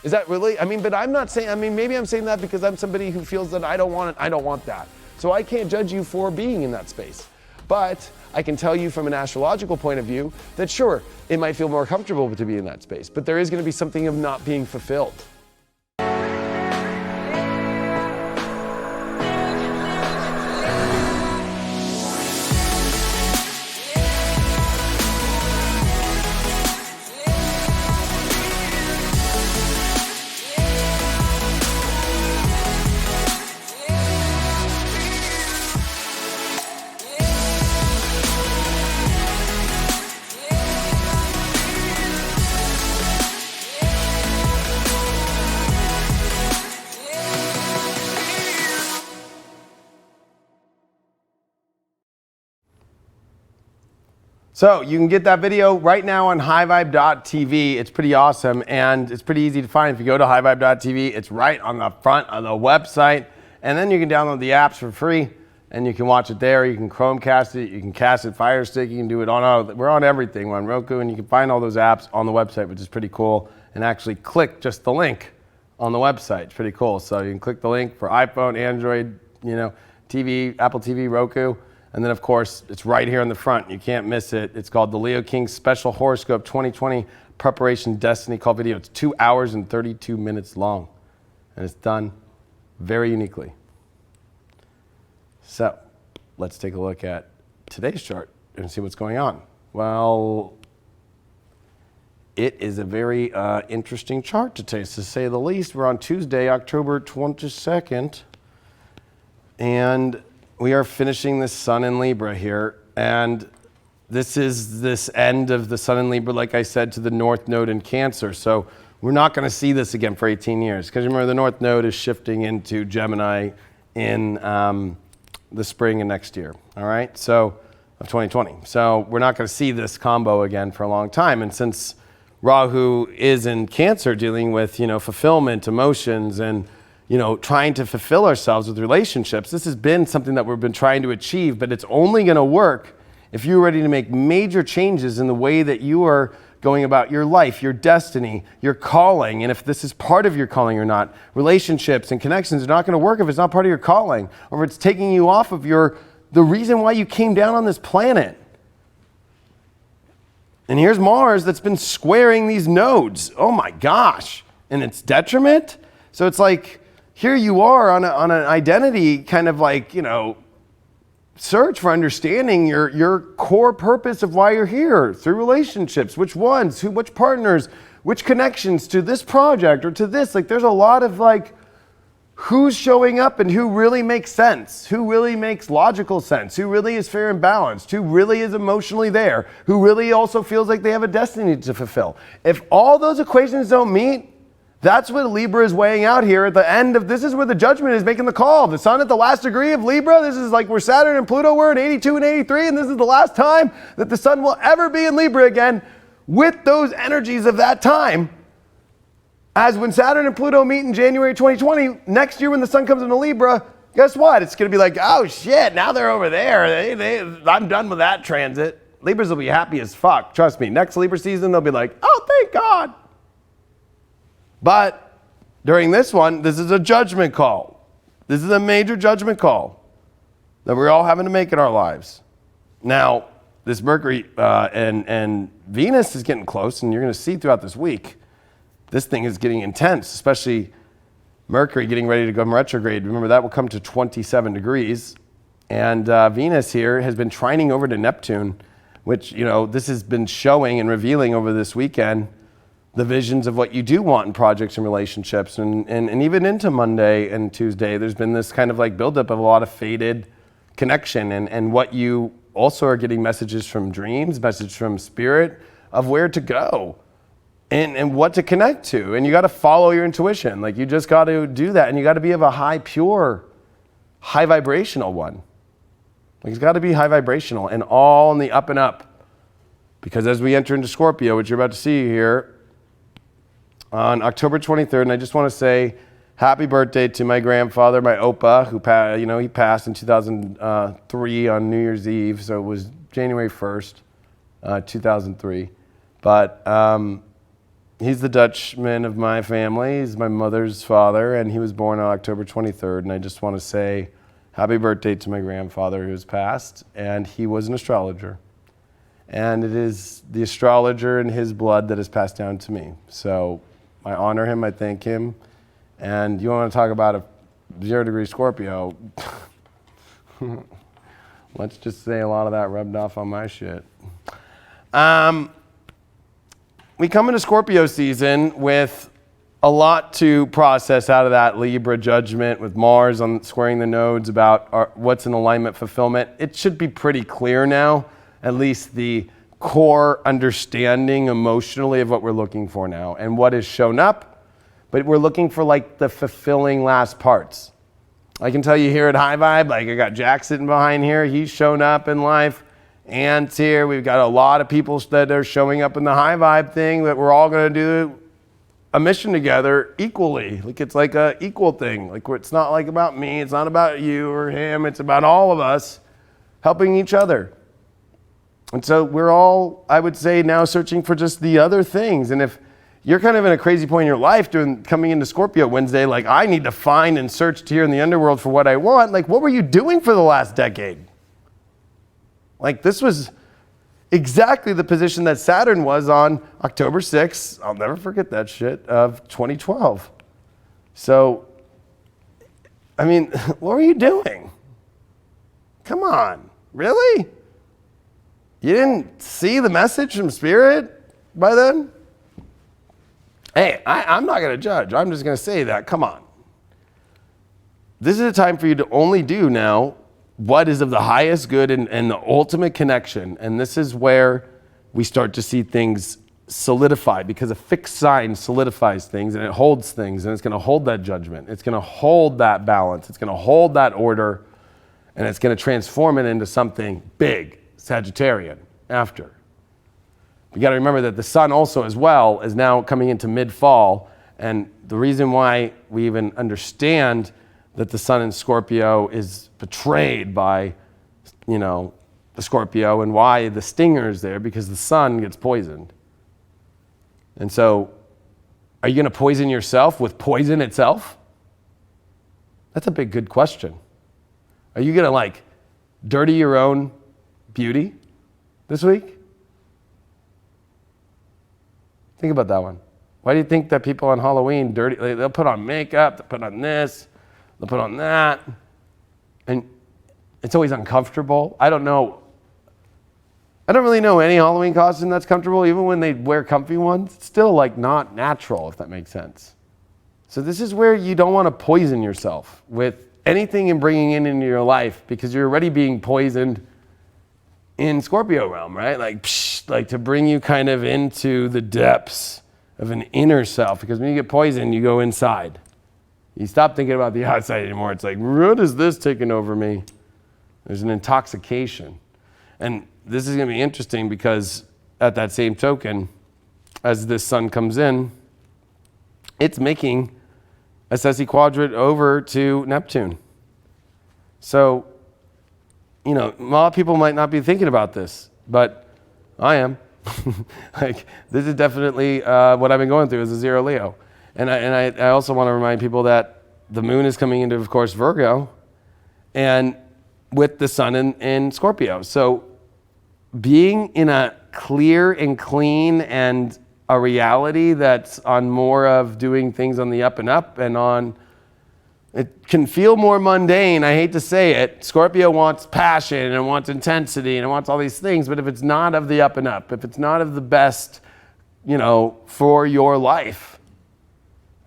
Is that really, but I'm not saying, maybe I'm saying that because I'm somebody who feels that I don't want it, I don't want that. So I can't judge you for being in that space. But I can tell you from an astrological point of view that sure, it might feel more comfortable to be in that space, but there is going to be something of not being fulfilled. So you can get that video right now on highvibe.tv. It's pretty awesome and it's pretty easy to find. If you go to highvibe.tv, it's right on the front of the website. And then you can download the apps for free and you can watch it there. You can Chromecast it, you can cast it Fire Stick, you can do it on, we're on everything. We're on Roku, and you can find all those apps on the website, which is pretty cool. And actually click just the link on the website. It's pretty cool. So you can click the link for iPhone, Android, TV, Apple TV, Roku. And then, of course, it's right here in the front. You can't miss it. It's called the Leo King Special Horoscope 2020 Preparation Destiny Call video. It's 2 hours and 32 minutes long. And it's done very uniquely. So let's take a look at today's chart and see what's going on. Well, it is a very interesting chart to say the least. We're on Tuesday, October 22nd. And we are finishing this sun in Libra here, and this is this end of the sun in Libra, like I said, to the North Node in Cancer. So we're not going to see this again for 18 years, because remember the North Node is shifting into Gemini in the spring of next year. All right, so of 2020. So we're not going to see this combo again for a long time. And since Rahu is in Cancer, dealing with, fulfillment, emotions, and, trying to fulfill ourselves with relationships, this has been something that we've been trying to achieve, but it's only going to work if you're ready to make major changes in the way that you are going about your life, your destiny, your calling, and if this is part of your calling or not. Relationships and connections are not going to work if it's not part of your calling, or if it's taking you off of the reason why you came down on this planet. And here's Mars that's been squaring these nodes. Oh my gosh. And it's detriment. So it's like, here you are on an identity kind of like, search for understanding your core purpose of why you're here through relationships. Which ones, which partners, which connections to this project or to this. Like there's a lot of like, who's showing up and who really makes sense, who really makes logical sense, who really is fair and balanced, who really is emotionally there, who really also feels like they have a destiny to fulfill. If all those equations don't meet, that's what Libra is weighing out here at the end of, this is where the judgment is making the call. The sun at the last degree of Libra, this is like where Saturn and Pluto were in 82 and 83, and this is the last time that the sun will ever be in Libra again with those energies of that time. As when Saturn and Pluto meet in January 2020, next year when the sun comes into Libra, guess what? It's going to be like, oh shit, now they're over there. I'm done with that transit. Libras will be happy as fuck. Trust me, next Libra season, they'll be like, oh, thank God. But during this one, this is a judgment call. This is a major judgment call that we're all having to make in our lives. Now, this Mercury and Venus is getting close, and you're going to see throughout this week, this thing is getting intense, especially Mercury getting ready to go retrograde. Remember, that will come to 27 degrees. And Venus here has been trining over to Neptune, which, this has been showing and revealing over this weekend the visions of what you do want in projects and relationships. And even into Monday and Tuesday, there's been this kind of like buildup of a lot of faded connection and what you also are getting messages from dreams, message from spirit of where to go. And what to connect to. And you got to follow your intuition. Like you just got to do that. And you got to be of a high, pure, high vibrational one. Like it's got to be high vibrational and all in the up and up. Because as we enter into Scorpio, which you're about to see here, on October 23rd, and I just want to say happy birthday to my grandfather, my Opa, who he passed in 2003 on New Year's Eve. So it was January 1st, 2003. But he's the Dutchman of my family. He's my mother's father, and he was born on October 23rd. And I just want to say happy birthday to my grandfather who's passed. And he was an astrologer. And it is the astrologer in his blood that has passed down to me. So I honor him, I thank him. And you want to talk about a 0-degree Scorpio, let's just say a lot of that rubbed off on my shit. We come into Scorpio season with a lot to process out of that Libra judgment with Mars on squaring the nodes about what's in alignment fulfillment. It should be pretty clear now, at least the core understanding emotionally of what we're looking for now and what has shown up, but we're looking for like the fulfilling last parts. I can tell you here at High Vibe, like I got Jack sitting behind here, he's shown up in life. Ant's here, we've got a lot of people that are showing up in the High Vibe thing that we're all gonna do a mission together equally. Like it's like a equal thing. Like it's not like about me, it's not about you or him, it's about all of us helping each other. And so we're all, I would say, now searching for just the other things. And if you're kind of in a crazy point in your life coming into Scorpio Wednesday, like I need to find and search here in the underworld for what I want, like what were you doing for the last decade? Like this was exactly the position that Saturn was on October 6th, I'll never forget that shit, of 2012. So, I mean, what were you doing? Come on, really? You didn't see the message from Spirit by then? Hey, I'm not going to judge. I'm just going to say that. Come on. This is a time for you to only do now what is of the highest good and the ultimate connection. And this is where we start to see things solidify, because a fixed sign solidifies things and it holds things, and it's going to hold that judgment. It's going to hold that balance. It's going to hold that order, and it's going to transform it into something big, Sagittarian after. You got to remember that the sun also as well is now coming into mid-fall, and the reason why we even understand that the sun in Scorpio is betrayed by, the Scorpio, and why the stinger is there, because the sun gets poisoned. And so, are you going to poison yourself with poison itself? That's a big, good question. Are you going to dirty your own beauty this week? Think about that one. Why do you think that people on Halloween they'll put on makeup, they'll put on this, they'll put on that, and it's always uncomfortable. I don't really know any Halloween costume that's comfortable. Even when they wear comfy ones, it's still not natural, if that makes sense. So this is where you don't want to poison yourself with anything and bringing it into your life, because you're already being poisoned in Scorpio realm, right? To bring you kind of into the depths of an inner self, because when you get poisoned, you go inside. You stop thinking about the outside anymore. It's what is this taking over me? There's an intoxication. And this is going to be interesting, because at that same token, as this sun comes in, it's making a sessi quadrant over to Neptune. So, a lot of people might not be thinking about this, but I am. This is definitely what I've been going through as a 0 Leo. And I also want to remind people that the moon is coming into, of course, Virgo, and with the sun in Scorpio. So being in a clear and clean and a reality that's on more of doing things on the up and up and on, it can feel more mundane. I hate to say it. Scorpio wants passion and wants intensity and it wants all these things, but if it's not of the up and up, if it's not of the best, for your life,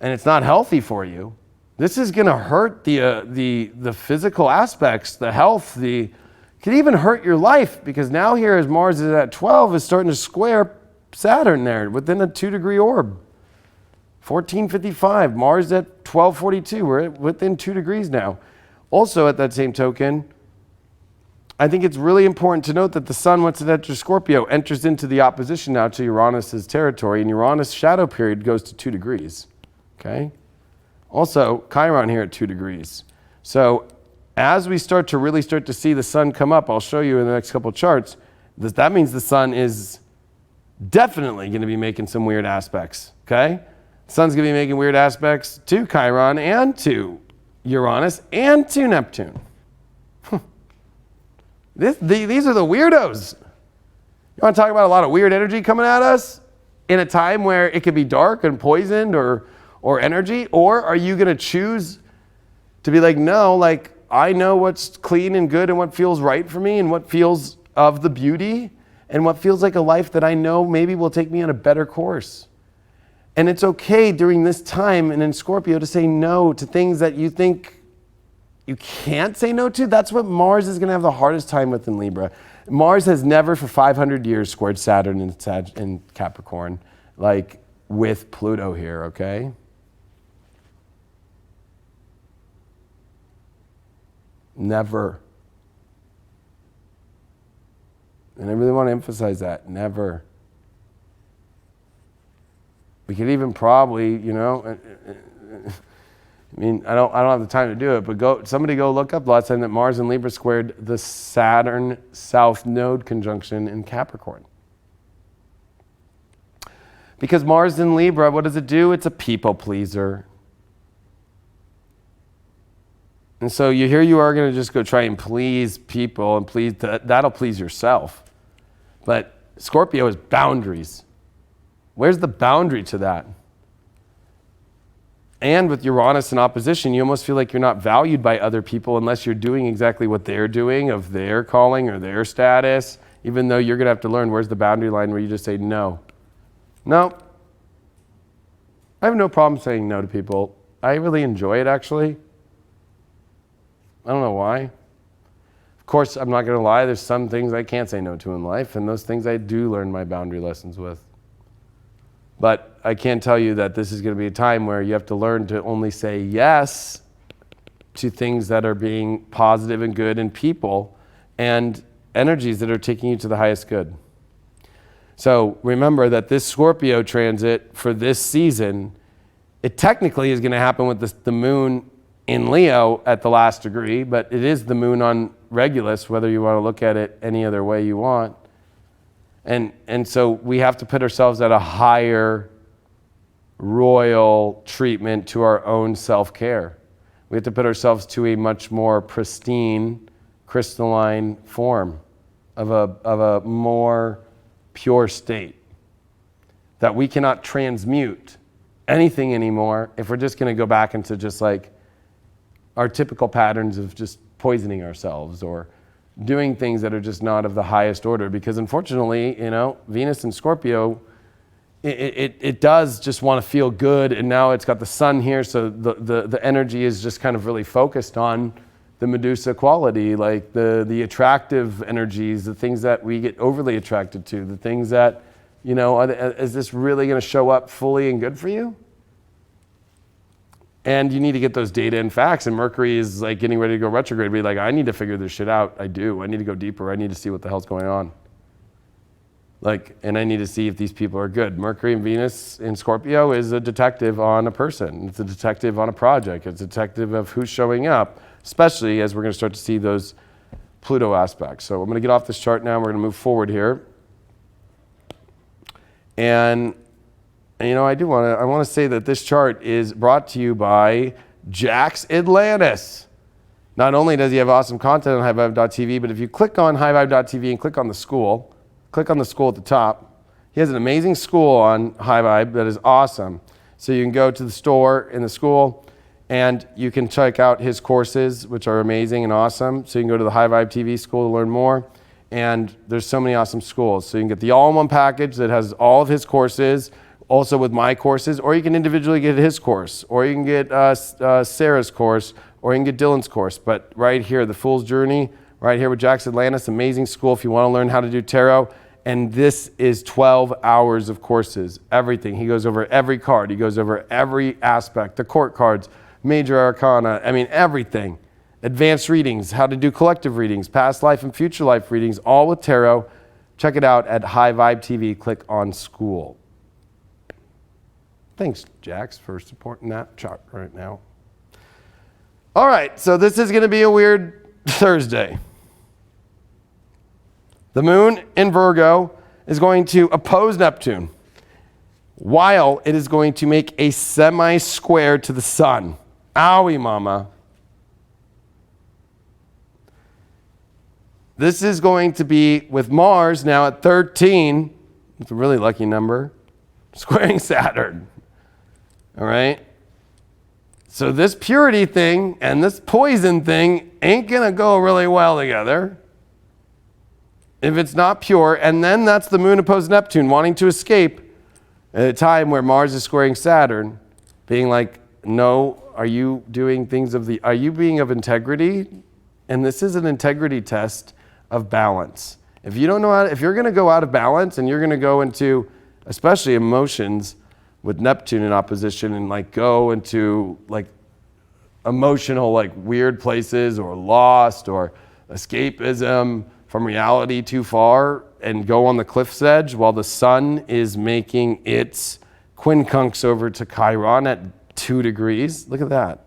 and it's not healthy for you, this is going to hurt the physical aspects, the health, it can even hurt your life, because now here as Mars is at 12, is starting to square Saturn there within a 2-degree orb. 1455, Mars at 1242, we're within 2 degrees now. Also at that same token, I think it's really important to note that the sun, once it enters Scorpio, enters into the opposition now to Uranus's territory, and Uranus' shadow period goes to 2 degrees, okay? Also, Chiron here at 2 degrees. So as we start to see the sun come up, I'll show you in the next couple of charts, that means the sun is definitely going to be making some weird aspects, okay? The sun's going to be making weird aspects to Chiron and to Uranus and to Neptune. These are the weirdos. You want to talk about a lot of weird energy coming at us in a time where it could be dark and poisoned or energy? Or are you going to choose to be no, I know what's clean and good and what feels right for me and what feels of the beauty and what feels like a life that I know maybe will take me on a better course. And it's okay during this time and in Scorpio to say no to things that you think you can't say no to. That's what Mars is going to have the hardest time with in Libra. Mars has never for 500 years squared Saturn in Capricorn, with Pluto here, okay? Never. And I really want to emphasize that. Never. We could even probably, I don't have the time to do it, but somebody go look up the last time that Mars and Libra squared the Saturn South Node conjunction in Capricorn. Because Mars in Libra, what does it do? It's a people pleaser. And so here you are going to just go try and please people and that'll please yourself. But Scorpio is boundaries. Where's the boundary to that? And with Uranus in opposition, you almost feel like you're not valued by other people unless you're doing exactly what they're doing of their calling or their status, even though you're going to have to learn where's the boundary line where you just say no. No. I have no problem saying no to people. I really enjoy it, actually. I don't know why. Of course, I'm not going to lie. There's some things I can't say no to in life, and those things I do learn my boundary lessons with. But I can tell you that this is going to be a time where you have to learn to only say yes to things that are being positive and good in people. And energies that are taking you to the highest good. So remember that this Scorpio transit for this season, it technically is going to happen with the moon in Leo at the last degree, but it is the moon on Regulus, whether you want to look at it any other way you want. And so we have to put ourselves at a higher royal treatment to our own self-care. We have to put ourselves to a much more pristine, crystalline form of a more pure state, that we cannot transmute anything anymore if we're just going to go back into just like our typical patterns of just poisoning ourselves or doing things that are just not of the highest order. Because unfortunately, Venus and Scorpio, it does just want to feel good, and now it's got the sun here, so the energy is just kind of really focused on the Medusa quality, like the attractive energies, the things that we get overly attracted to, the things that, is this really going to show up fully and good for you? And you need to get those data and facts. And Mercury is like getting ready to go retrograde. Be like, I need to figure this shit out. I do. I need to go deeper. I need to see what the hell's going on. And I need to see if these people are good. Mercury and Venus in Scorpio is a detective on a person. It's a detective on a project. It's a detective of who's showing up, especially as we're going to start to see those Pluto aspects. So I'm going to get off this chart now. We're going to move forward here. And I want to say that this chart is brought to you by Jax Atlantis. Not only does he have awesome content on highvibe.tv, but if you click on highvibe.tv and click on the school at the top, he has an amazing school on High Vibe that is awesome. So you can go to the store in the school and you can check out his courses, which are amazing and awesome. So you can go to the High Vibe TV school to learn more. And there's so many awesome schools. So you can get the all-in-one package that has all of his courses, also with my courses, or you can individually get his course, or you can get Sarah's course, or you can get Dylan's course. But right here, the Fool's Journey, right here with Jax Atlantis, amazing school if you want to learn how to do tarot. And this is 12 hours of courses, everything. He goes over every card. He goes over every aspect, the court cards, major arcana, everything. Advanced readings, how to do collective readings, past life and future life readings, all with tarot. Check it out at High Vibe TV. Click on school. Thanks, Jax, for supporting that chart right now. All right, so this is going to be a weird Thursday. The moon in Virgo is going to oppose Neptune, while it is going to make a semi-square to the sun. Owie, mama. This is going to be with Mars now at 13. It's a really lucky number. Squaring Saturn. All right? So this purity thing and this poison thing ain't going to go really well together if it's not pure. And then that's the moon opposed Neptune wanting to escape at a time where Mars is squaring Saturn, being like, no, are you doing things are you being of integrity? And this is an integrity test of balance. If you don't know if you're going to go out of balance and you're going to go into, especially emotions with Neptune in opposition, and go into emotional weird places or lost or escapism from reality too far and go on the cliff's edge while the sun is making its quincunx over to Chiron at 2 degrees. Look at that.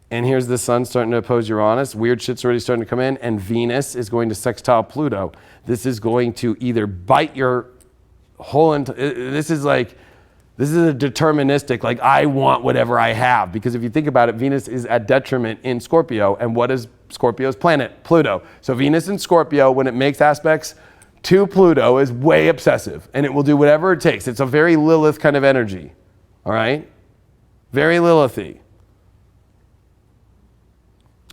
And here's the sun starting to oppose Uranus. Weird shit's already starting to come in. And Venus is going to sextile Pluto. This is going to either bite your whole... This is a deterministic, I want whatever I have. Because if you think about it, Venus is at detriment in Scorpio. And what is Scorpio's planet? Pluto. So Venus in Scorpio, when it makes aspects to Pluto, is way obsessive. And it will do whatever it takes. It's a very Lilith kind of energy. All right? Very Lilithy.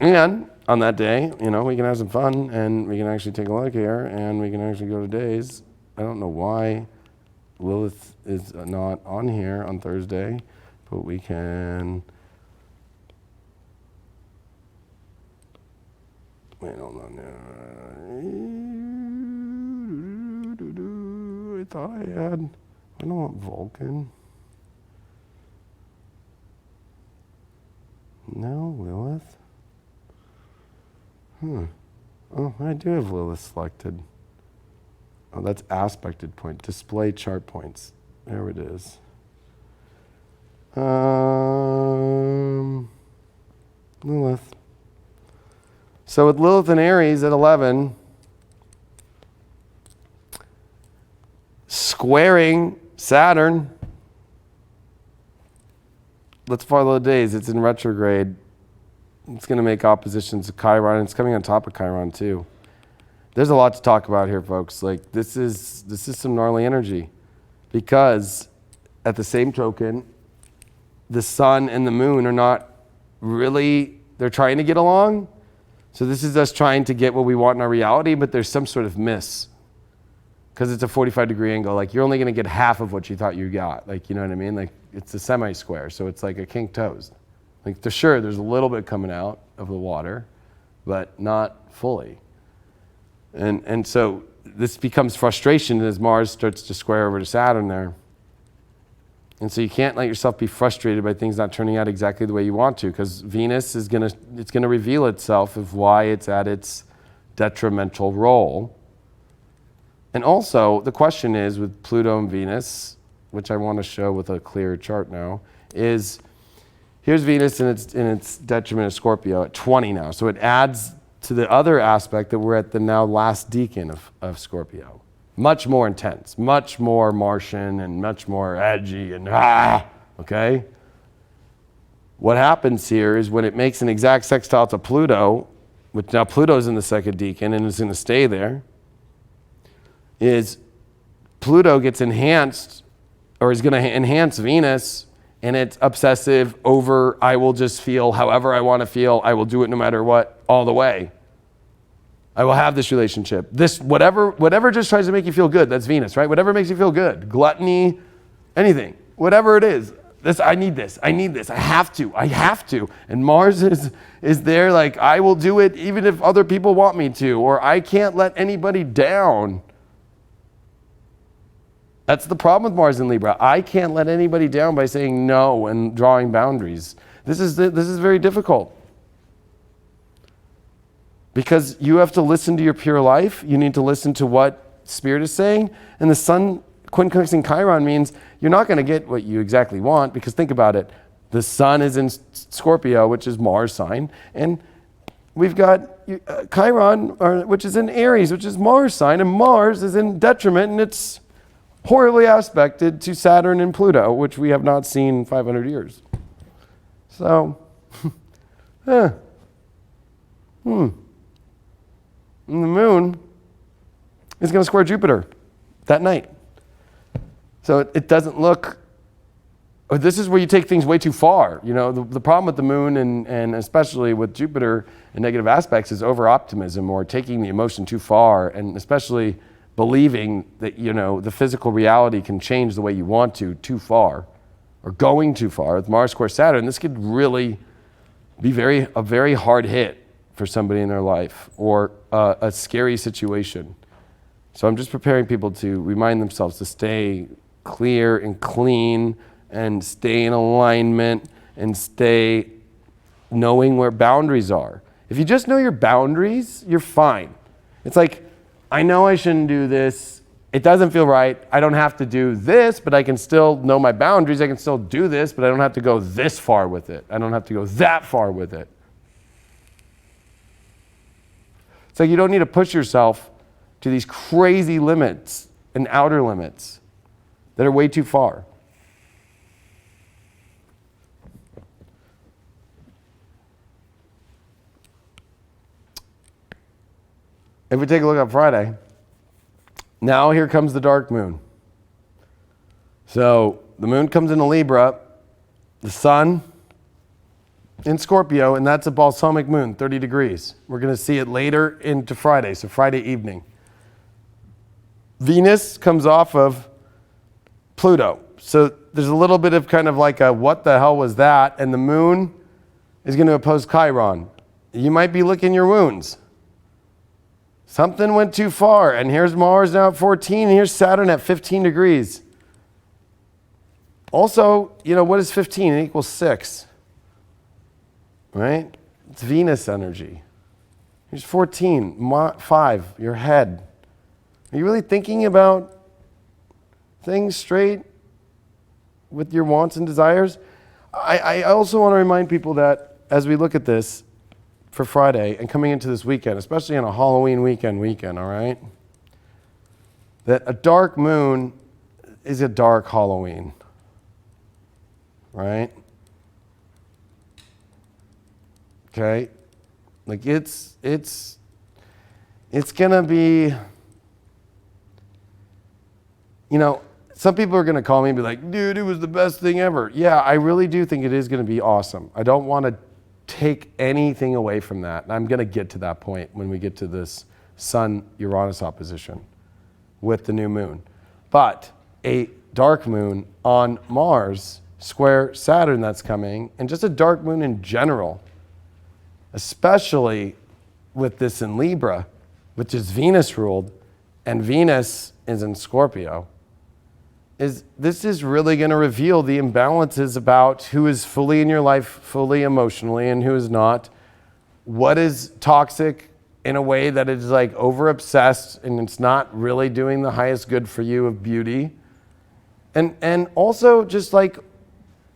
And on that day, we can have some fun and we can actually take a look here and we can actually go to days. I don't know why Lilith is not on here on Thursday, but we can. Wait, hold on. I thought I had. I don't want Vulcan. No, Lilith. Oh, I do have Lilith selected. Oh, that's aspected point. Display chart points. There it is. Lilith. So with Lilith and Aries at 11, squaring Saturn. Let's follow the days. It's in retrograde. It's going to make oppositions to Chiron. It's coming on top of Chiron too. There's a lot to talk about here, folks. Like this is some gnarly energy, because at the same token, the sun and the moon are not really, they're trying to get along. So this is us trying to get what we want in our reality, but there's some sort of miss, because it's a 45-degree angle. Like you're only going to get half of what you thought you got. Like, you know what I mean? Like it's a semi-square, so it's like a kinked toes. Like there's a little bit coming out of the water, but not fully. And so this becomes frustration as Mars starts to square over to Saturn there. And so you can't let yourself be frustrated by things not turning out exactly the way you want to, because Venus is gonna reveal itself of why it's at its detrimental role. And also the question is with Pluto and Venus, which I want to show with a clear chart now, is here's Venus in its detriment of Scorpio at 20 now. So it adds to the other aspect that we're at the now last decan of Scorpio. Much more intense, much more Martian, and much more edgy and okay? What happens here is when it makes an exact sextile to Pluto, which now Pluto's in the second decan and is going to stay there, is Pluto gets enhanced, or is going to enhance Venus, and it's obsessive over, I will just feel however I want to feel. I will do it no matter what, all the way. I will have this relationship. This, whatever just tries to make you feel good, that's Venus, right? Whatever makes you feel good. Gluttony, anything, whatever it is. I need this, I have to. And Mars is there like, I will do it even if other people want me to, or I can't let anybody down. That's the problem with Mars in Libra. I can't let anybody down by saying no and drawing boundaries. This is very difficult, because you have to listen to your pure life. You need to listen to what Spirit is saying. And the Sun quincunxing Chiron means you're not going to get what you exactly want, because think about it. The Sun is in Scorpio, which is Mars sign, and we've got Chiron, which is in Aries, which is Mars sign, and Mars is in detriment, and it's horribly aspected to Saturn and Pluto, which we have not seen in 500 years. So, And the moon is going to square Jupiter that night. So it doesn't look, this is where you take things way too far. You know, the problem with the moon and especially with Jupiter and negative aspects is over-optimism, or taking the emotion too far, and especially believing that, you know, the physical reality can change the way you want to too far, or going too far. With Mars square Saturn, this could really be a very hard hit for somebody in their life, or a scary situation. So I'm just preparing people to remind themselves to stay clear and clean, and stay in alignment, and stay knowing where boundaries are. If you just know your boundaries, you're fine. It's like, I know I shouldn't do this. It doesn't feel right. I don't have to do this, but I can still know my boundaries. I can still do this, but I don't have to go this far with it. I don't have to go that far with it. It's like you don't need to push yourself to these crazy limits and outer limits that are way too far. If we take a look at Friday, now here comes the dark moon. So the moon comes into Libra, the sun in Scorpio, and that's a balsamic moon, 30 degrees. We're going to see it later into Friday, so Friday evening. Venus comes off of Pluto. So there's a little bit of kind of like a what the hell was that? And the moon is going to oppose Chiron. You might be licking your wounds. Something went too far, and here's Mars now at 14, and here's Saturn at 15 degrees. Also, you know, what is 15? It equals 6, right? It's Venus energy. Here's 14, 5, your head. Are you really thinking about things straight with your wants and desires? I also want to remind people that as we look at this for Friday and coming into this weekend, especially on a Halloween weekend, all right? That a dark moon is a dark Halloween, right? Okay? Like it's gonna be, you know, some people are gonna call me and be like, dude, it was the best thing ever. Yeah, I really do think it is gonna be awesome. I don't wanna take anything away from that. I'm gonna get to that point when we get to this Sun-Uranus opposition with the new moon. But a dark moon on Mars, square Saturn that's coming, and just a dark moon in general, especially with this in Libra, which is Venus ruled, and Venus is in Scorpio, this is really going to reveal the imbalances about who is fully in your life, fully emotionally, and who is not. What is toxic in a way that is like over obsessed and it's not really doing the highest good for you of beauty. And also just like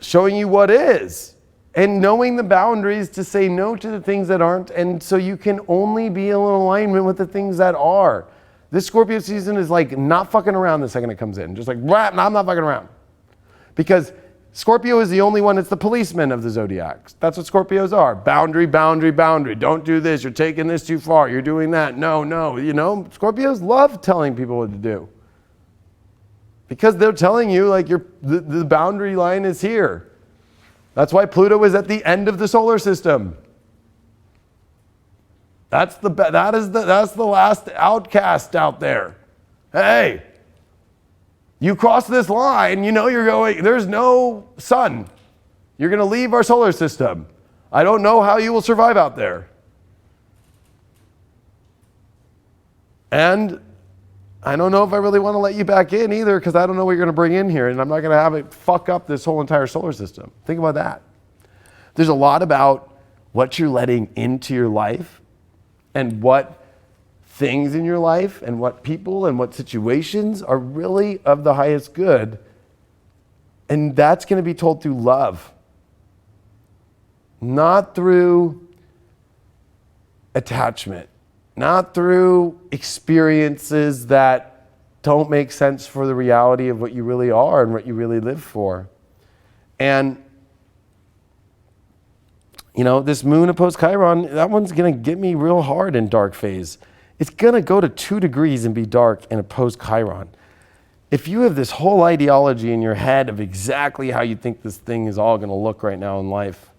showing you what is. And knowing the boundaries to say no to the things that aren't, and so you can only be in alignment with the things that are. This Scorpio season is like not fucking around the second it comes in. Just like, I'm not fucking around. Because Scorpio is the only one that's the policeman of the zodiac. That's what Scorpios are. Boundary, boundary, boundary. Don't do this. You're taking this too far. You're doing that. No, no. You know, Scorpios love telling people what to do. Because they're telling you like the boundary line is here. That's why Pluto is at the end of the solar system. That's the last outcast out there. Hey, you cross this line, you know you're going, there's no sun. You're going to leave our solar system. I don't know how you will survive out there. And I don't know if I really want to let you back in either, because I don't know what you're going to bring in here, and I'm not going to have it fuck up this whole entire solar system. Think about that. There's a lot about what you're letting into your life and what things in your life and what people and what situations are really of the highest good. And that's going to be told through love, not through attachment, not through experiences that don't make sense for the reality of what you really are and what you really live for. And, you know, this moon opposed Chiron, that one's going to get me real hard in dark phase. It's going to go to 2 degrees and be dark and oppose Chiron. If you have this whole ideology in your head of exactly how you think this thing is all going to look right now in life,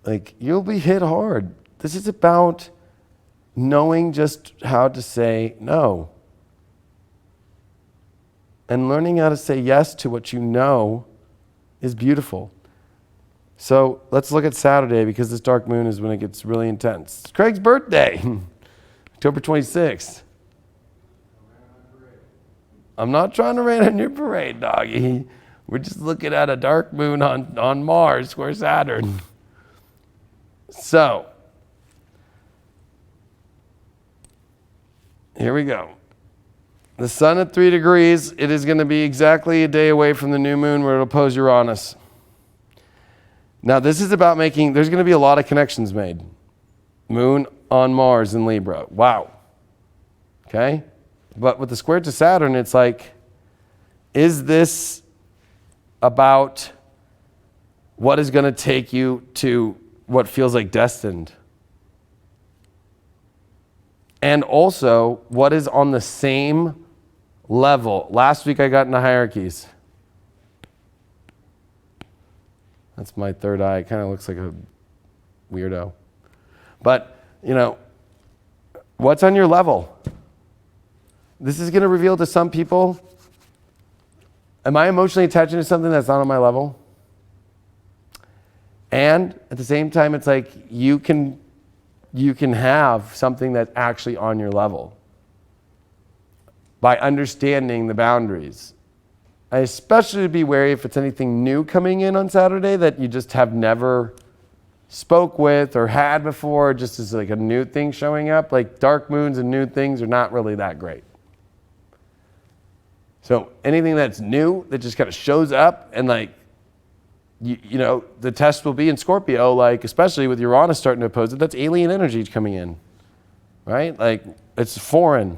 like, you'll be hit hard. This is about knowing just how to say no. And learning how to say yes to what you know is beautiful. So let's look at Saturday, because this dark moon is when it gets really intense. It's Craig's birthday, October 26th. I'm not trying to rain on your parade, doggy. We're just looking at a dark moon on Mars, square Saturn. So, here we go. The sun at 3 degrees, it is going to be exactly a day away from the new moon where it'll oppose Uranus. Now, this is about making, there's going to be a lot of connections made. Moon on Mars in Libra. Wow. Okay? But with the square to Saturn, it's like, is this about what is going to take you to what feels like destined? And also, what is on the same level? Last week I got into hierarchies. That's my third eye. It kind of looks like a weirdo. But, you know, what's on your level? This is going to reveal to some people, am I emotionally attaching to something that's not on my level? And at the same time, it's like you can have something that's actually on your level by understanding the boundaries. I especially be wary if it's anything new coming in on Saturday that you just have never spoke with or had before, just as like a new thing showing up. Like dark moons and new things are not really that great. So anything that's new that just kind of shows up and like, you know, the test will be in Scorpio, like especially with Uranus starting to oppose it, that's alien energy coming in, right? Like it's foreign.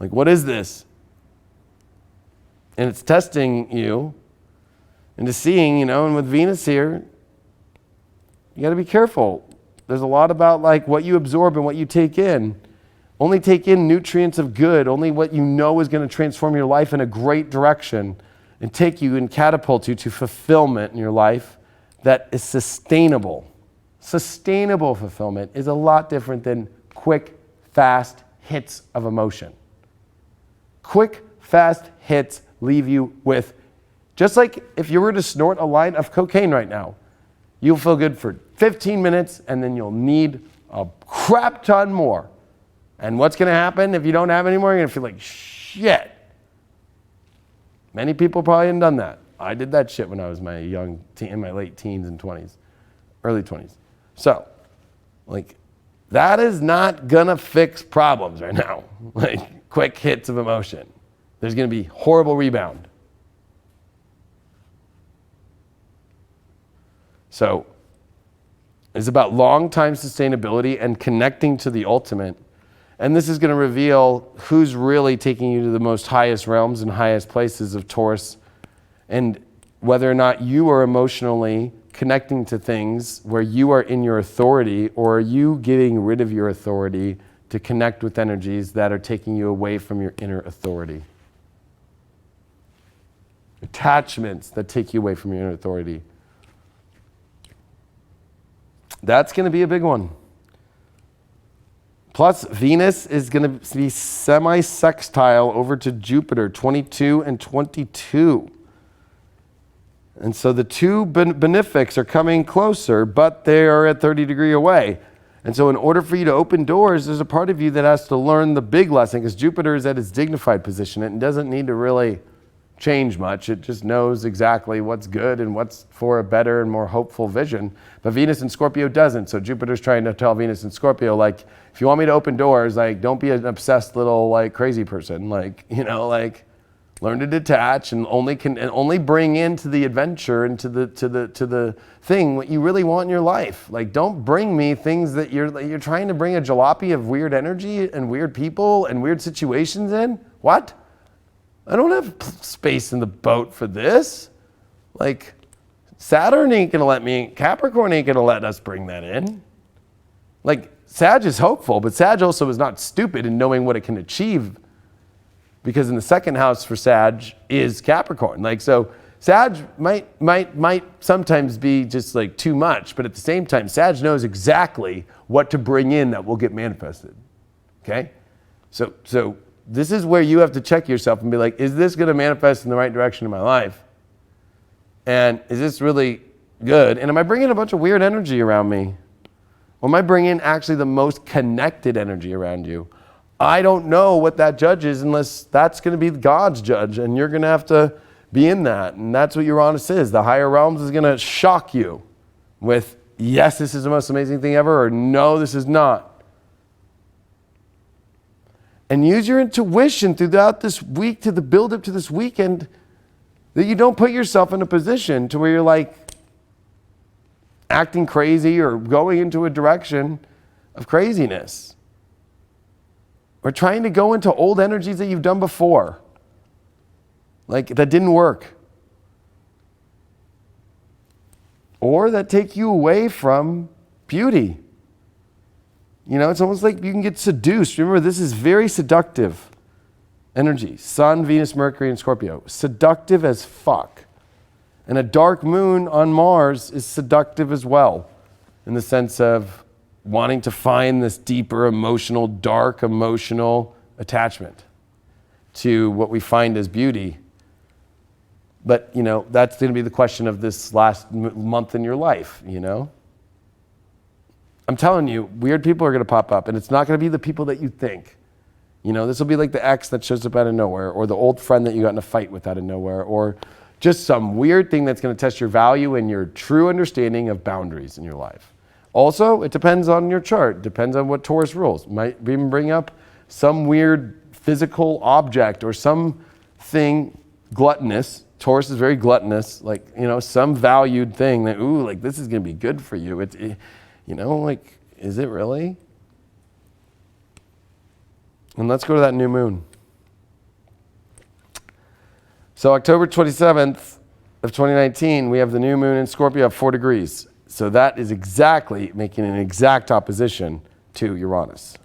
Like what is this? And it's testing you into seeing, you know, and with Venus here, you got to be careful. There's a lot about like what you absorb and what you take in. Only take in nutrients of good, only what you know is going to transform your life in a great direction and take you and catapult you to fulfillment in your life that is sustainable. Sustainable fulfillment is a lot different than quick, fast hits of emotion. Quick, fast hits leave you with, just like if you were to snort a line of cocaine right now, you'll feel good for 15 minutes and then you'll need a crap ton more. And what's going to happen if you don't have any more? You're going to feel like shit. Many people probably haven't done that. I did that shit when I was in my late teens and 20s, early 20s. So, like, that is not going to fix problems right now. Like, quick hits of emotion. There's going to be horrible rebound. So, it's about long-time sustainability and connecting to the ultimate. And this is going to reveal who's really taking you to the most highest realms and highest places of Taurus, and whether or not you are emotionally connecting to things where you are in your authority, or are you getting rid of your authority to connect with energies that are taking you away from your inner authority. Attachments that take you away from your inner authority. That's going to be a big one. Plus, Venus is going to be semi-sextile over to Jupiter, 22 and 22. And so the two benefics are coming closer, but they are at 30 degrees away. And so in order for you to open doors, there's a part of you that has to learn the big lesson, because Jupiter is at its dignified position. It doesn't need to really change much. It just knows exactly what's good and what's for a better and more hopeful vision. But Venus in Scorpio doesn't. So Jupiter's trying to tell Venus in Scorpio, like, if you want me to open doors, like, don't be an obsessed little like crazy person. Like, you know, like, learn to detach and only bring into the adventure and to the thing what you really want in your life. Like, don't bring me things that you're trying to bring a jalopy of weird energy and weird people and weird situations in. What? I don't have space in the boat for this. Like, Saturn ain't gonna let me, Capricorn ain't gonna let us bring that in. Like, Sag is hopeful, but Sag also is not stupid in knowing what it can achieve, because in the second house for Sag is Capricorn. Like, so Sag might sometimes be just like too much, but at the same time, Sag knows exactly what to bring in that will get manifested. Okay? So this is where you have to check yourself and be like, is this going to manifest in the right direction in my life? And is this really good? And am I bringing a bunch of weird energy around me? Or am I bringing actually the most connected energy around you? I don't know what that judge is unless that's going to be God's judge, and you're going to have to be in that. And that's what Uranus is. The higher realms is going to shock you with, yes, this is the most amazing thing ever, or no, this is not. And use your intuition throughout this week to the build up to this weekend, that you don't put yourself in a position to where you're like acting crazy or going into a direction of craziness, or trying to go into old energies that you've done before, like that didn't work, or that take you away from beauty. You know, it's almost like you can get seduced. Remember, this is very seductive energy. Sun, Venus, Mercury, and Scorpio. Seductive as fuck. And a dark moon on Mars is seductive as well, in the sense of wanting to find this deeper emotional, dark emotional attachment to what we find as beauty. But, you know, that's going to be the question of this last month in your life, you know? I'm telling you, weird people are going to pop up, and it's not going to be the people that you think. You know, this will be like the ex that shows up out of nowhere, or the old friend that you got in a fight with out of nowhere, or Just some weird thing that's going to test your value and your true understanding of boundaries in your life. Also, it depends on your chart. Depends on what Taurus rules. Might even bring up some weird physical object or something gluttonous. Taurus is very gluttonous, like, some valued thing that, like this is going to be good for you. Like, is it really? And let's go to that new moon. So October 27th of 2019, we have the new moon in Scorpio at 4 degrees. So that is exactly making an exact opposition to Uranus.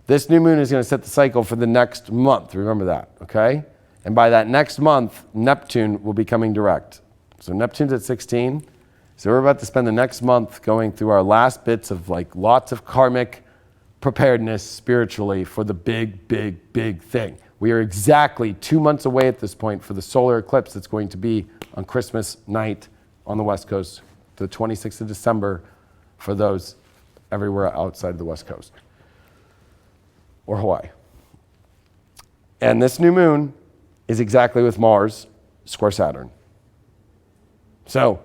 This new moon is going to set the cycle for the next month. Remember that, okay? And by that next month, Neptune will be coming direct. So Neptune's at 16. So we're about to spend the next month going through our last bits of like lots of karmic preparedness spiritually for the big, big, big thing. We are exactly 2 months away at this point for the solar eclipse that's going to be on Christmas night on the West Coast, the 26th of December for those everywhere outside of the West Coast or Hawaii. And this new moon is exactly with Mars square Saturn. So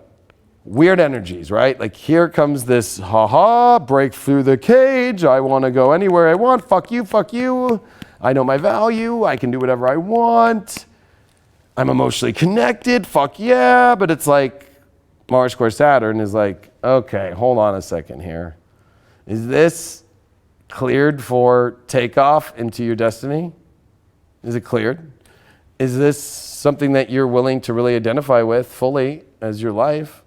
weird energies, right? Like here comes this, break through the cage. I want to go anywhere I want. Fuck you, fuck you. I know my value. I can do whatever I want. I'm emotionally connected. Fuck yeah. But it's like Mars square Saturn is like, okay, hold on a second here. Is this cleared for takeoff into your destiny? Is it cleared? Is this something that you're willing to really identify with fully as your life?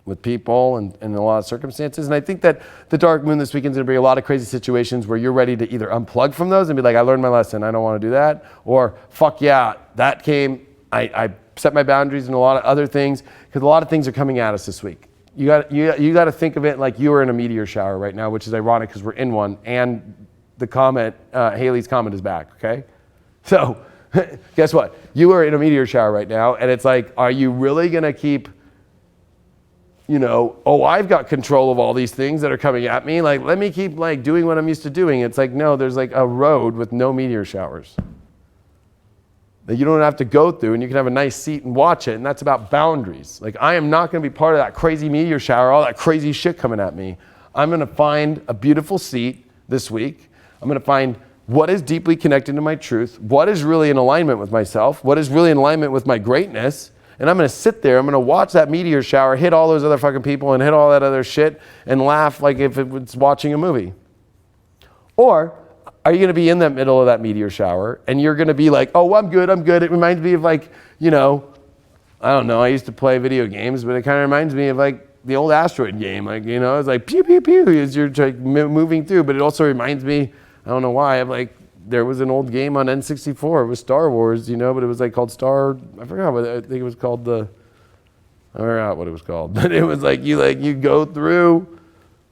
With people and in a lot of circumstances. And I think that the dark moon this weekend is going to bring a lot of crazy situations where you're ready to either unplug from those and be like, I learned my lesson, I don't want to do that. Or fuck yeah, that came, I set my boundaries and a lot of other things, because a lot of things are coming at us this week. You got to think of it like you are in a meteor shower right now, which is ironic because we're in one, and the comet, Halley's Comet is back, okay? So guess what? You are in a meteor shower right now, and it's like, are you really going to keep I've got control of all these things that are coming at me. Like, let me keep like doing what I'm used to doing. It's like, no, there's like a road with no meteor showers that you don't have to go through, and you can have a nice seat and watch it. And that's about boundaries. Like, I am not going to be part of that crazy meteor shower, all that crazy shit coming at me. I'm going to find a beautiful seat this week. I'm going to find what is deeply connected to my truth, what is really in alignment with myself, what is really in alignment with my greatness. And I'm going to sit there, I'm going to watch that meteor shower hit all those other fucking people and hit all that other shit and laugh like if it was watching a movie. Or are you going to be in the middle of that meteor shower and you're going to be like, oh, I'm good. It reminds me of like, I don't know, I used to play video games, but it kind of reminds me of like the old asteroid game. Like, it's like pew, pew, pew as you're like moving through. But it also reminds me, I don't know why, of like, there was an old game on N64. It was Star Wars, but it was like called I forgot what I think it was called I forgot what it was called. But it was like you go through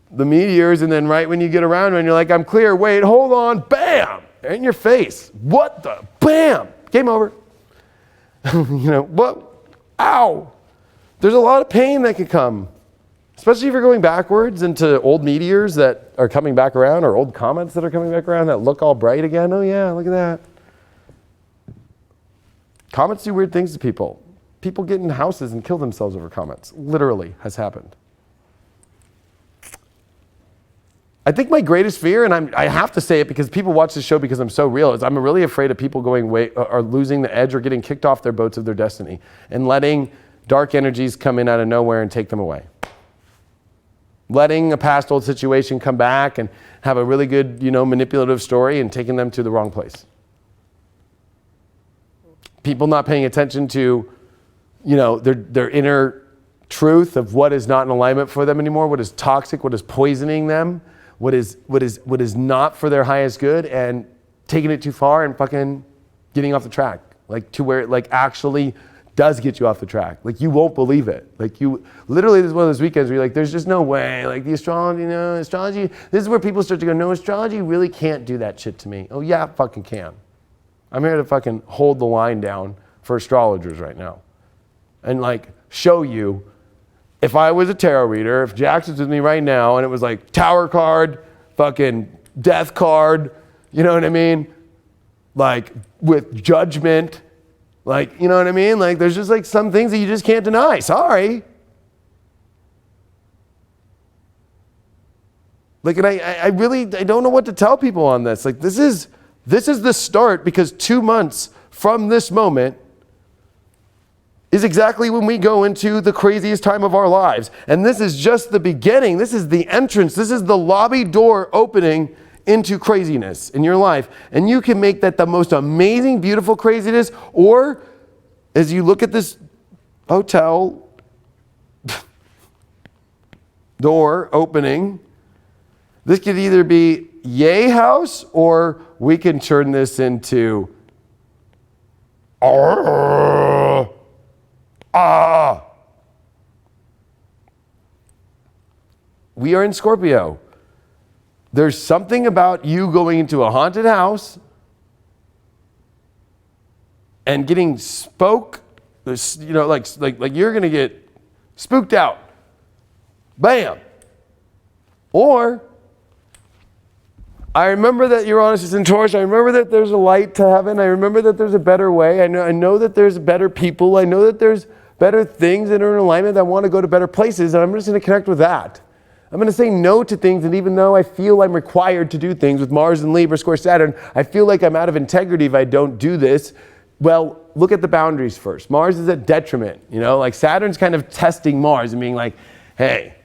the meteors, and then right when you get around and you're like, I'm clear, wait, hold on, bam, in your face. What the bam? Game over. What? Ow. There's a lot of pain that can come. Especially if you're going backwards into old meteors that are coming back around, or old comets that are coming back around that look all bright again. Oh yeah, look at that. Comets do weird things to people. People get in houses and kill themselves over comets. Literally has happened. I think my greatest fear, and I have to say it because people watch this show because I'm so real, is I'm really afraid of people going or losing the edge or getting kicked off their boats of their destiny and letting dark energies come in out of nowhere and take them away. Letting a past old situation come back and have a really good, manipulative story and taking them to the wrong place. People not paying attention to, their inner truth of what is not in alignment for them anymore, what is toxic, what is poisoning them, what is not for their highest good, and taking it too far and fucking getting off the track, like to where it like actually does get you off the track. Like, you won't believe it. Like, you literally, this is one of those weekends where you're like, there's just no way. Like, the astrology, this is where people start to go, no, astrology really can't do that shit to me. Oh yeah, it fucking can. I'm here to fucking hold the line down for astrologers right now. And like, show you, if I was a tarot reader, if Jackson's with me right now and it was like Tower card, fucking Death card, you know what I mean? Like, with Judgment, Like, you know what I mean? Like, there's just like some things that you just can't deny. Sorry. Like, and I really don't know what to tell people on this. Like, this is the start, because 2 months from this moment is exactly when we go into the craziest time of our lives. And this is just the beginning. This is the entrance. This is the lobby door opening into craziness in your life. And you can make that the most amazing, beautiful craziness, or as you look at this hotel door opening, this could either be yay house, or we can turn this into We are in Scorpio. There's something about you going into a haunted house and getting like you're going to get spooked out. Bam. Or, I remember that Uranus is in Taurus. I remember that there's a light to heaven. I remember that there's a better way. I know that there's better people. I know that there's better things that are in alignment that want to go to better places. And I'm just going to connect with that. I'm going to say no to things. And even though I feel I'm required to do things with Mars and Libra square Saturn, I feel like I'm out of integrity if I don't do this. Well, look at the boundaries first. Mars is at detriment. You know, like Saturn's kind of testing Mars and being like, hey,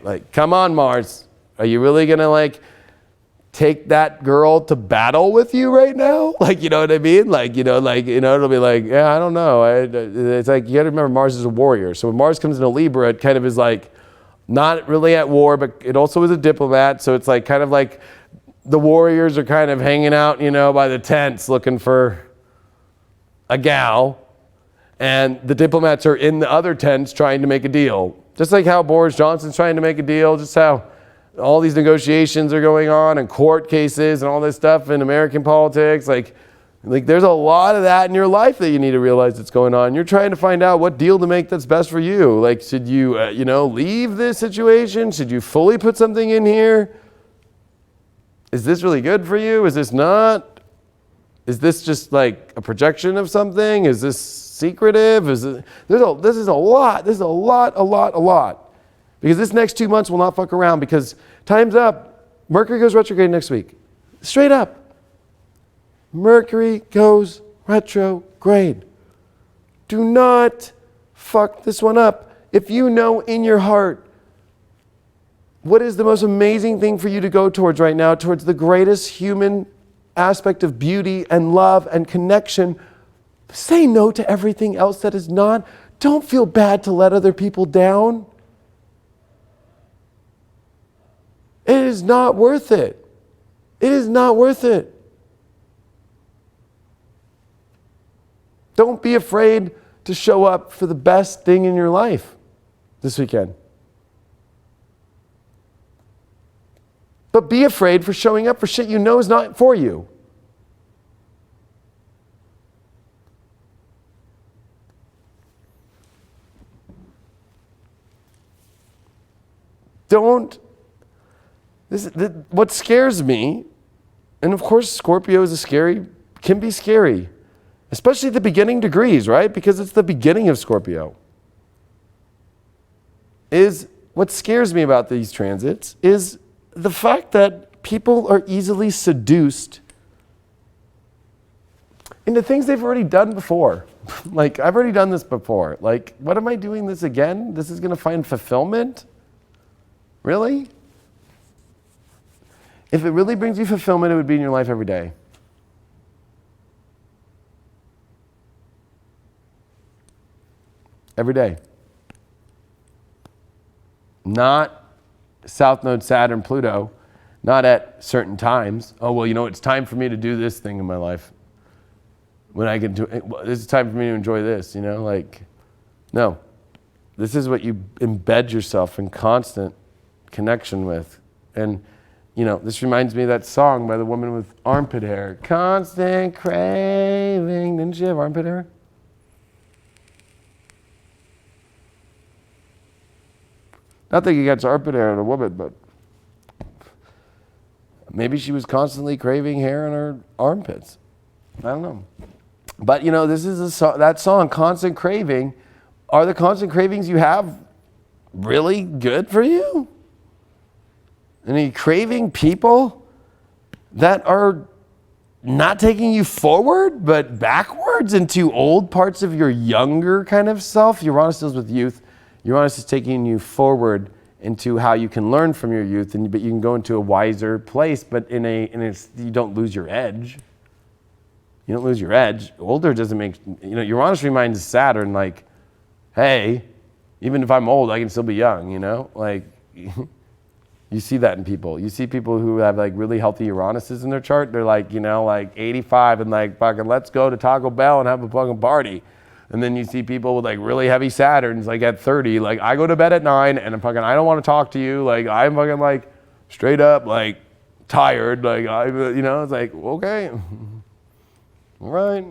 like, come on, Mars. Are you really going to like take that girl to battle with you right now? Like, you know what I mean? Like, it'll be like, yeah, I don't know. It's like, you got to remember Mars is a warrior. So when Mars comes into Libra, it kind of is like not really at war, but it also is a diplomat. So it's like kind of like the warriors are kind of hanging out, by the tents looking for a gal. And the diplomats are in the other tents trying to make a deal. Just like how Boris Johnson's trying to make a deal, just how all these negotiations are going on and court cases and all this stuff in American politics. Like there's a lot of that in your life that you need to realize that's going on. You're trying to find out what deal to make that's best for you. Like, should you, leave this situation? Should you fully put something in here? Is this really good for you? Is this not? Is this just like a projection of something? Is this secretive? This is a lot. This is a lot. Because this next 2 months will not fuck around, because time's up. Mercury goes retrograde next week. Straight up. Mercury goes retrograde. Do not fuck this one up. If you know in your heart what is the most amazing thing for you to go towards right now, towards the greatest human aspect of beauty and love and connection, say no to everything else that is not. Don't feel bad to let other people down. It is not worth it. It is not worth it. Don't be afraid to show up for the best thing in your life this weekend. But be afraid for showing up for shit you know is not for you. What scares me, and of course Scorpio can be scary, especially at the beginning degrees, right? Because it's the beginning of Scorpio. What scares me about these transits is the fact that people are easily seduced into things they've already done before. Like, I've already done this before. Like, what am I doing this again? This is going to find fulfillment? Really? If it really brings you fulfillment, it would be in your life every day. Every day. Not South Node Saturn, Pluto, not at certain times. Oh, well, it's time for me to do this thing in my life. When I can do it, this is time for me to enjoy this, no. This is what you embed yourself in constant connection with. And, this reminds me of that song by the woman with armpit hair. Constant craving. Didn't she have armpit hair? Not that you got armpit hair in a woman, but maybe she was constantly craving hair in her armpits. I don't know. But this is that song, Constant Craving. Are the constant cravings you have really good for you? And are you craving people that are not taking you forward, but backwards into old parts of your younger kind of self? Uranus deals with youth. Uranus is taking you forward into how you can learn from your youth, but you can go into a wiser place, but you don't lose your edge. You don't lose your edge. Older doesn't make, Uranus reminds Saturn, like, hey, even if I'm old, I can still be young, Like, you see that in people. You see people who have like really healthy Uranuses in their chart. They're like, like 85 and like fucking let's go to Taco Bell and have a fucking party. And then you see people with like really heavy Saturns, like at 30, like I go to bed at 9 and I don't want to talk to you. Like I'm fucking like straight up like tired. Like it's like, okay, all right.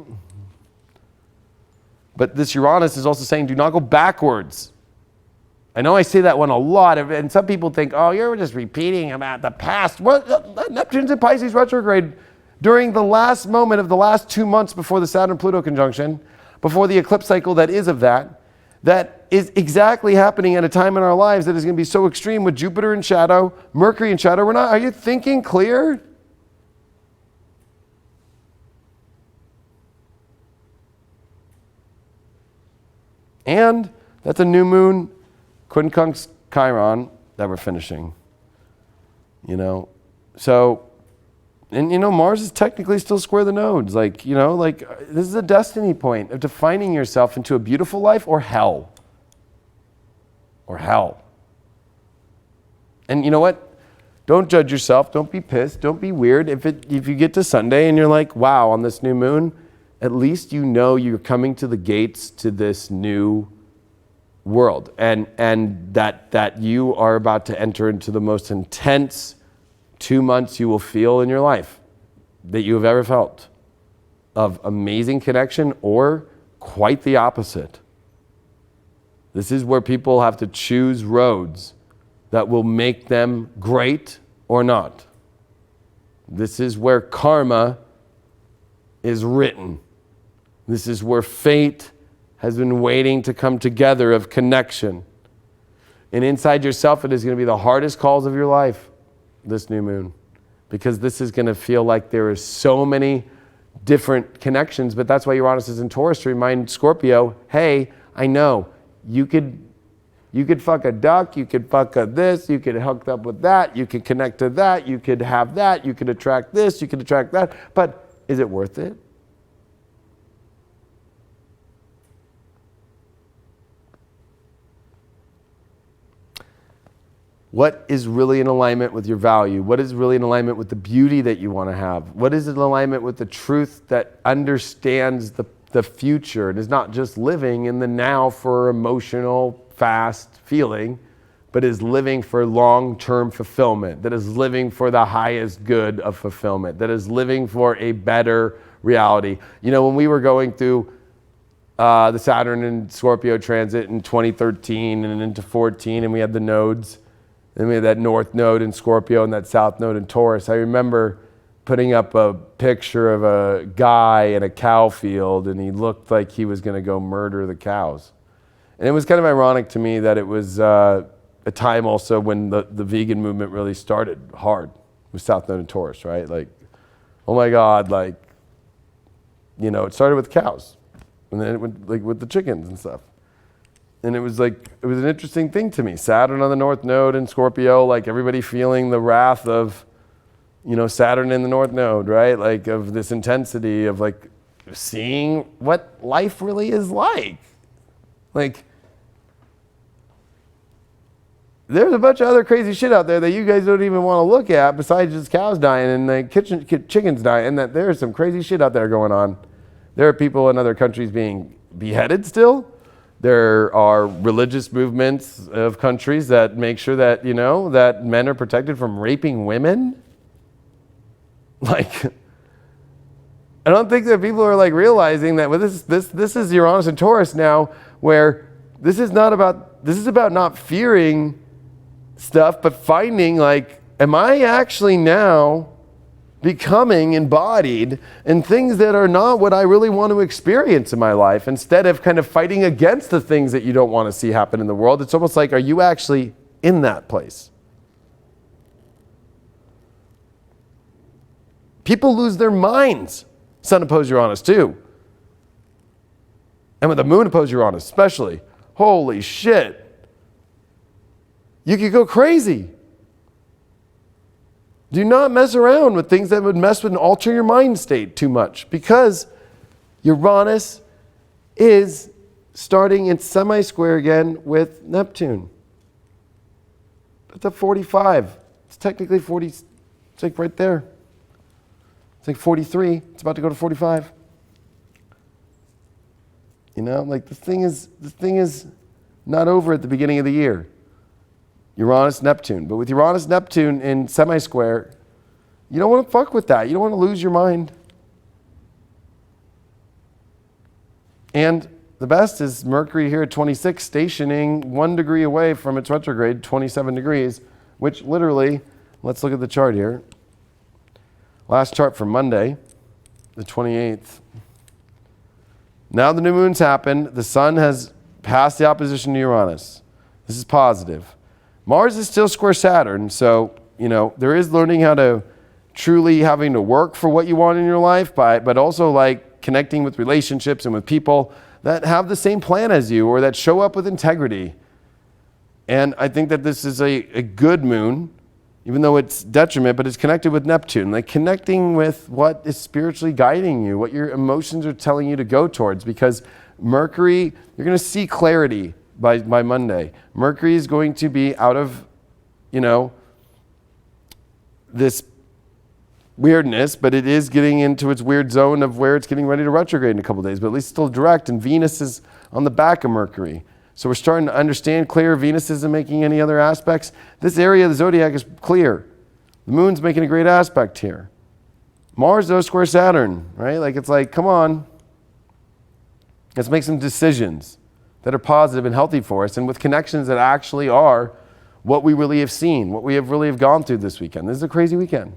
But this Uranus is also saying, do not go backwards. I know I say that one a lot, and some people think, oh, you're just repeating about the past. What? Neptune's in Pisces retrograde during the last moment of the last 2 months before the Saturn-Pluto conjunction, before the eclipse cycle that is of that is exactly happening at a time in our lives that is going to be so extreme with Jupiter in shadow, Mercury in shadow. Are you thinking clear? And that's a new moon, quincunx Chiron, that we're finishing. So, and Mars is technically still square the nodes. Like, this is a destiny point of defining yourself into a beautiful life or hell. Or hell. And you know what? Don't judge yourself. Don't be pissed. Don't be weird. If you get to Sunday and you're like, wow, on this new moon, at least you're coming to the gates to this new world, and that you are about to enter into the most intense 2 months you will feel in your life that you have ever felt, of amazing connection or quite the opposite. This is where people have to choose roads that will make them great or not. This is where karma is written. This is where fate has been waiting to come together of connection. And inside yourself, it is going to be the hardest calls of your life, this new moon, because this is going to feel like there is so many different connections. But that's why Uranus is in Taurus, to remind Scorpio, hey, I know you could fuck a duck, you could fuck a this, you could hook up with that, you could connect to that, you could have that, you could attract this, you could attract that, but is it worth it? What is really in alignment with your value? What is really in alignment with the beauty that you want to have? What is in alignment with the truth that understands the future and is not just living in the now for emotional, fast feeling, but is living for long-term fulfillment, that is living for the highest good of fulfillment, that is living for a better reality. When we were going through the Saturn and Scorpio transit in 2013 and into 14, and we had the nodes, and we had that north node in Scorpio and that south node in Taurus. I remember putting up a picture of a guy in a cow field, and he looked like he was going to go murder the cows. And it was kind of ironic to me that it was a time also when the vegan movement really started hard with south node and Taurus, right? Like, oh my God, like, it started with cows, and then it went like with the chickens and stuff. And it was an interesting thing to me. Saturn on the North Node in Scorpio, like everybody feeling the wrath of, Saturn in the North Node, right? Like of this intensity of like seeing what life really is like. Like, there's a bunch of other crazy shit out there that you guys don't even want to look at besides just cows dying and like chickens dying, and that there's some crazy shit out there going on. There are people in other countries being beheaded still. There are religious movements of countries that make sure that, that men are protected from raping women. Like, I don't think that people are like realizing that this is Uranus and Taurus now, where this is about not fearing stuff, but finding like, am I actually now becoming embodied in things that are not what I really want to experience in my life, instead of kind of fighting against the things that you don't want to see happen in the world. It's almost like, are you actually in that place? People lose their minds. Sun opposed Uranus too. And with the moon opposed Uranus especially. Holy shit. You could go crazy. Do not mess around with things that would mess with and alter your mind state too much, because Uranus is starting its semi-square again with Neptune. It's at 45. It's technically 40. It's like right there. It's like 43. It's about to go to 45. You know, like the thing is not over at the beginning of the year. Uranus, Neptune. But with Uranus, Neptune in semi-square, you don't want to fuck with that. You don't want to lose your mind. And the best is Mercury here at 26, stationing 1 degree away from its retrograde, 27 degrees, which literally, let's look at the chart here. Last chart for Monday, the 28th. Now the new moon's happened. The sun has passed the opposition to Uranus. This is positive. Mars is still square Saturn, so, you know, there is learning how to truly having to work for what you want in your life, but also like connecting with relationships and with people that have the same plan as you or that show up with integrity. And I think that this is a good moon, even though it's detriment, but it's connected with Neptune, like connecting with what is spiritually guiding you, what your emotions are telling you to go towards, because Mercury, you're going to see clarity by Monday. Mercury is going to be out of, you know, this weirdness, but it is getting into its weird zone of where it's getting ready to retrograde in a couple of days, but at least still direct, and Venus is on the back of Mercury. So we're starting to understand clear. Venus isn't making any other aspects. This area of the zodiac is clear. The moon's making a great aspect here. Mars, though, square Saturn, right? Like, it's like, come on. Let's make some decisions that are positive and healthy for us, and with connections that actually are what we really have seen, what we have really have gone through this weekend. This is a crazy weekend.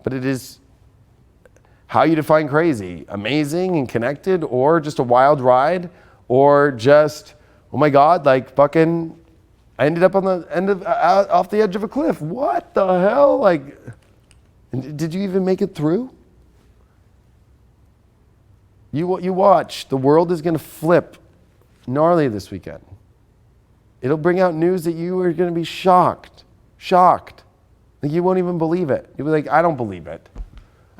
But it is how you define crazy. Amazing and connected, or just a wild ride, or just, oh my God, like fucking, I ended up on the end of, off the edge of a cliff. What the hell? Like, did you even make it through? You watch, the world is going to flip gnarly this weekend. It'll bring out news that you are going to be shocked. Like, you won't even believe it. You'll be like, I don't believe it.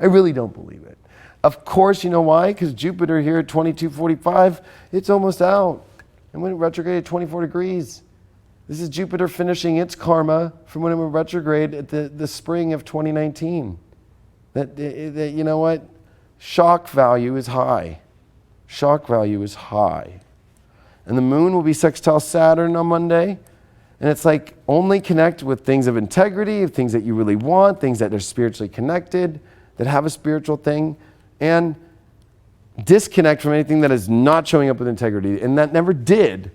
I really don't believe it. Of course, you know why? Because Jupiter here at 2245, it's almost out. And when it retrograded 24 degrees, this is Jupiter finishing its karma from when it went retrograde at the spring of 2019. That, you know what? Shock value is high. Shock value is high. And the moon will be sextile Saturn on Monday. And it's like, only connect with things of integrity, things that you really want, things that are spiritually connected, that have a spiritual thing, and disconnect from anything that is not showing up with integrity, and that never did.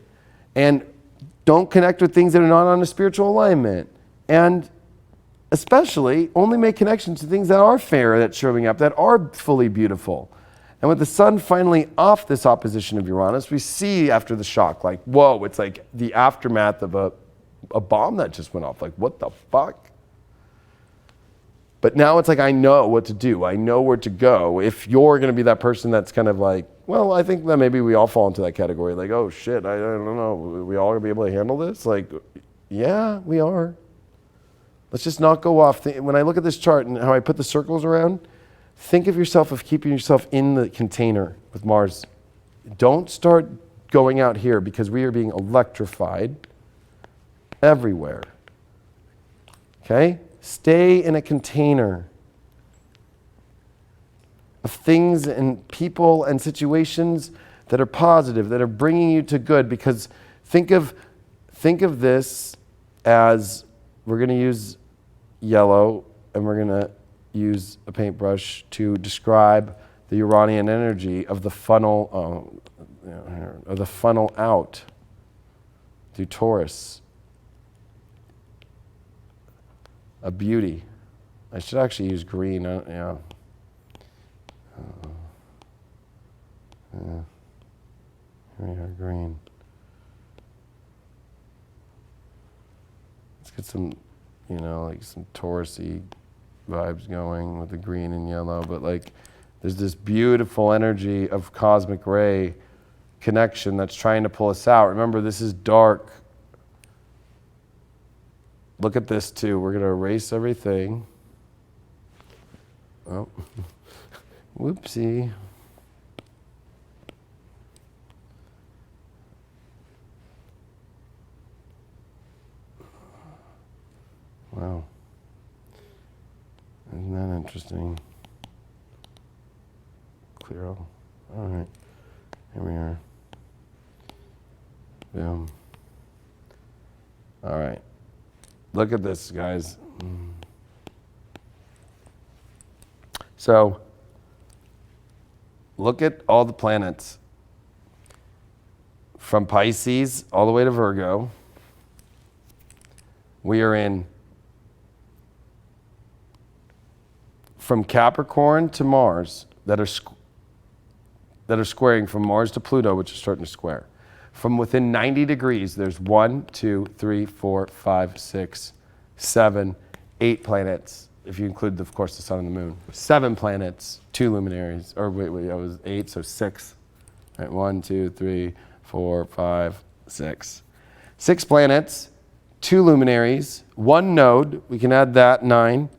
And don't connect with things that are not on a spiritual alignment. And especially, only make connections to things that are fair, that's showing up, that are fully beautiful. And with the sun finally off this opposition of Uranus, we see after the shock, like, whoa, it's like the aftermath of a bomb that just went off. Like, what the fuck? But now it's like, I know what to do. I know where to go. If you're going to be that person that's kind of like, well, I think that maybe we all fall into that category. Like, oh shit, I don't know. We all going to be able to handle this? Like, yeah, we are. Let's just not go off. When I look at this chart and how I put the circles around, think of yourself of keeping yourself in the container with Mars. Don't start going out here, because we are being electrified everywhere. Okay? Stay in a container of things and people and situations that are positive, that are bringing you to good, because think of this as, we're going to use yellow and we're going to use a paintbrush to describe the Uranian energy of the funnel, out through Taurus. A beauty, I should actually use green. Yeah. Here we are, green. Let's get some, like some Taurus-y vibes going with the green and yellow. But like, there's this beautiful energy of cosmic ray connection that's trying to pull us out. Remember, this is dark. Look at this too. We're going to erase everything. Oh, whoopsie. Wow. Isn't that interesting? Clear all. All right. Here we are. Boom. All right. Look at this, guys. So, look at all the planets. From Pisces all the way to Virgo. We are in from Capricorn to Mars that are squaring from Mars to Pluto, which is starting to square. From within 90 degrees, there's 1, 2, 3, 4, 5, 6, 7, 8 planets. If you include, of course, the sun and the moon. 7 planets, 2 luminaries. Or wait, that was 8, so 6. All right, 1, 2, 3, 4, 5, 6. 6 planets, 2 luminaries, 1 node. We can add that, 9.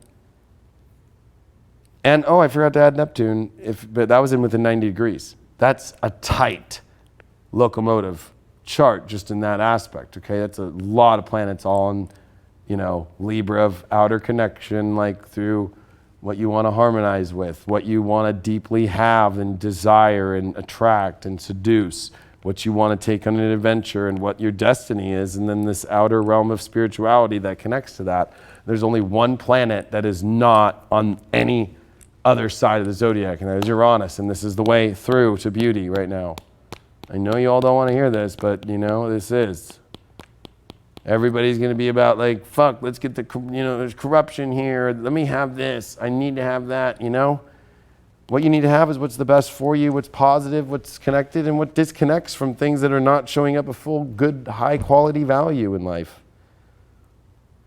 And, oh, I forgot to add Neptune, but that was in within 90 degrees. That's a tight locomotive chart just in that aspect, okay? That's a lot of planets all in, Libra of outer connection, like through what you want to harmonize with, what you want to deeply have and desire and attract and seduce, what you want to take on an adventure and what your destiny is, and then this outer realm of spirituality that connects to that. There's only one planet that is not on any other side of the zodiac, and that is Uranus, and this is the way through to beauty right now. I know you all don't want to hear this, but this is. Everybody's going to be about like, fuck, let's get there's corruption here. Let me have this. I need to have that, What you need to have is what's the best for you, what's positive, what's connected, and what disconnects from things that are not showing up a full, good, high quality value in life.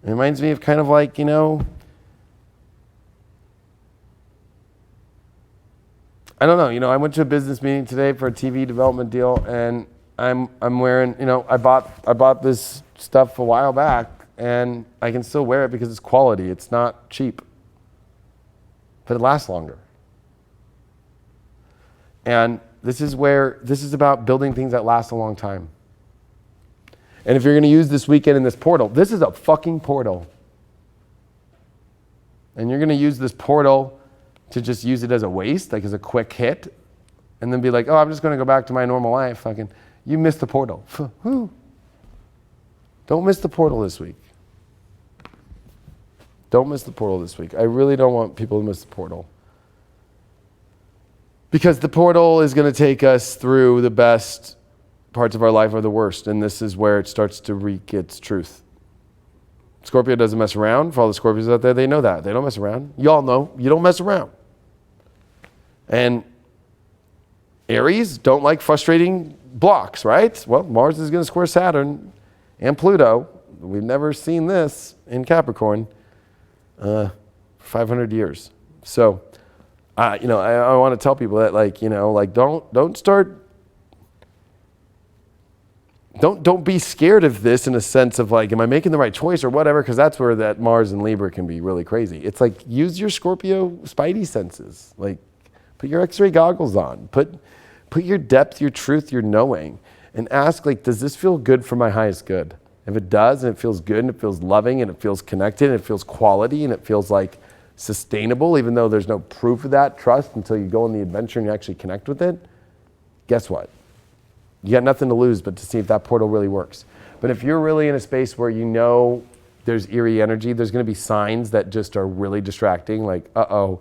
It reminds me of kind of like, I don't know. I went to a business meeting today for a TV development deal, and I'm wearing. I bought this stuff a while back, and I can still wear it because it's quality. It's not cheap, but it lasts longer. And this is about building things that last a long time. And if you're going to use this weekend in this portal, this is a fucking portal, and you're going to use this portal to just use it as a waste, like as a quick hit, and then be like, oh, I'm just going to go back to my normal life. You missed the portal. Don't miss the portal this week. Don't miss the portal this week. I really don't want people to miss the portal. Because the portal is going to take us through the best parts of our life or the worst, and this is where it starts to wreak its truth. Scorpio doesn't mess around. For all the Scorpios out there, they know that. They don't mess around. Y'all know you don't mess around. And Aries don't like frustrating blocks, right? Well, Mars is going to square Saturn and Pluto. We've never seen this in Capricorn 500 years. So, I want to tell people that, don't be scared of this in a sense of like, am I making the right choice or whatever? Because that's where that Mars and Libra can be really crazy. It's like, use your Scorpio spidey senses. Like, put your X-ray goggles on. Put your depth, your truth, your knowing, and ask, like, does this feel good for my highest good? If it does, and it feels good, and it feels loving, and it feels connected, and it feels quality, and it feels like sustainable, even though there's no proof of that trust until you go on the adventure and you actually connect with it, guess what? You got nothing to lose but to see if that portal really works. But if you're really in a space where there's eerie energy, there's going to be signs that just are really distracting, like, uh-oh,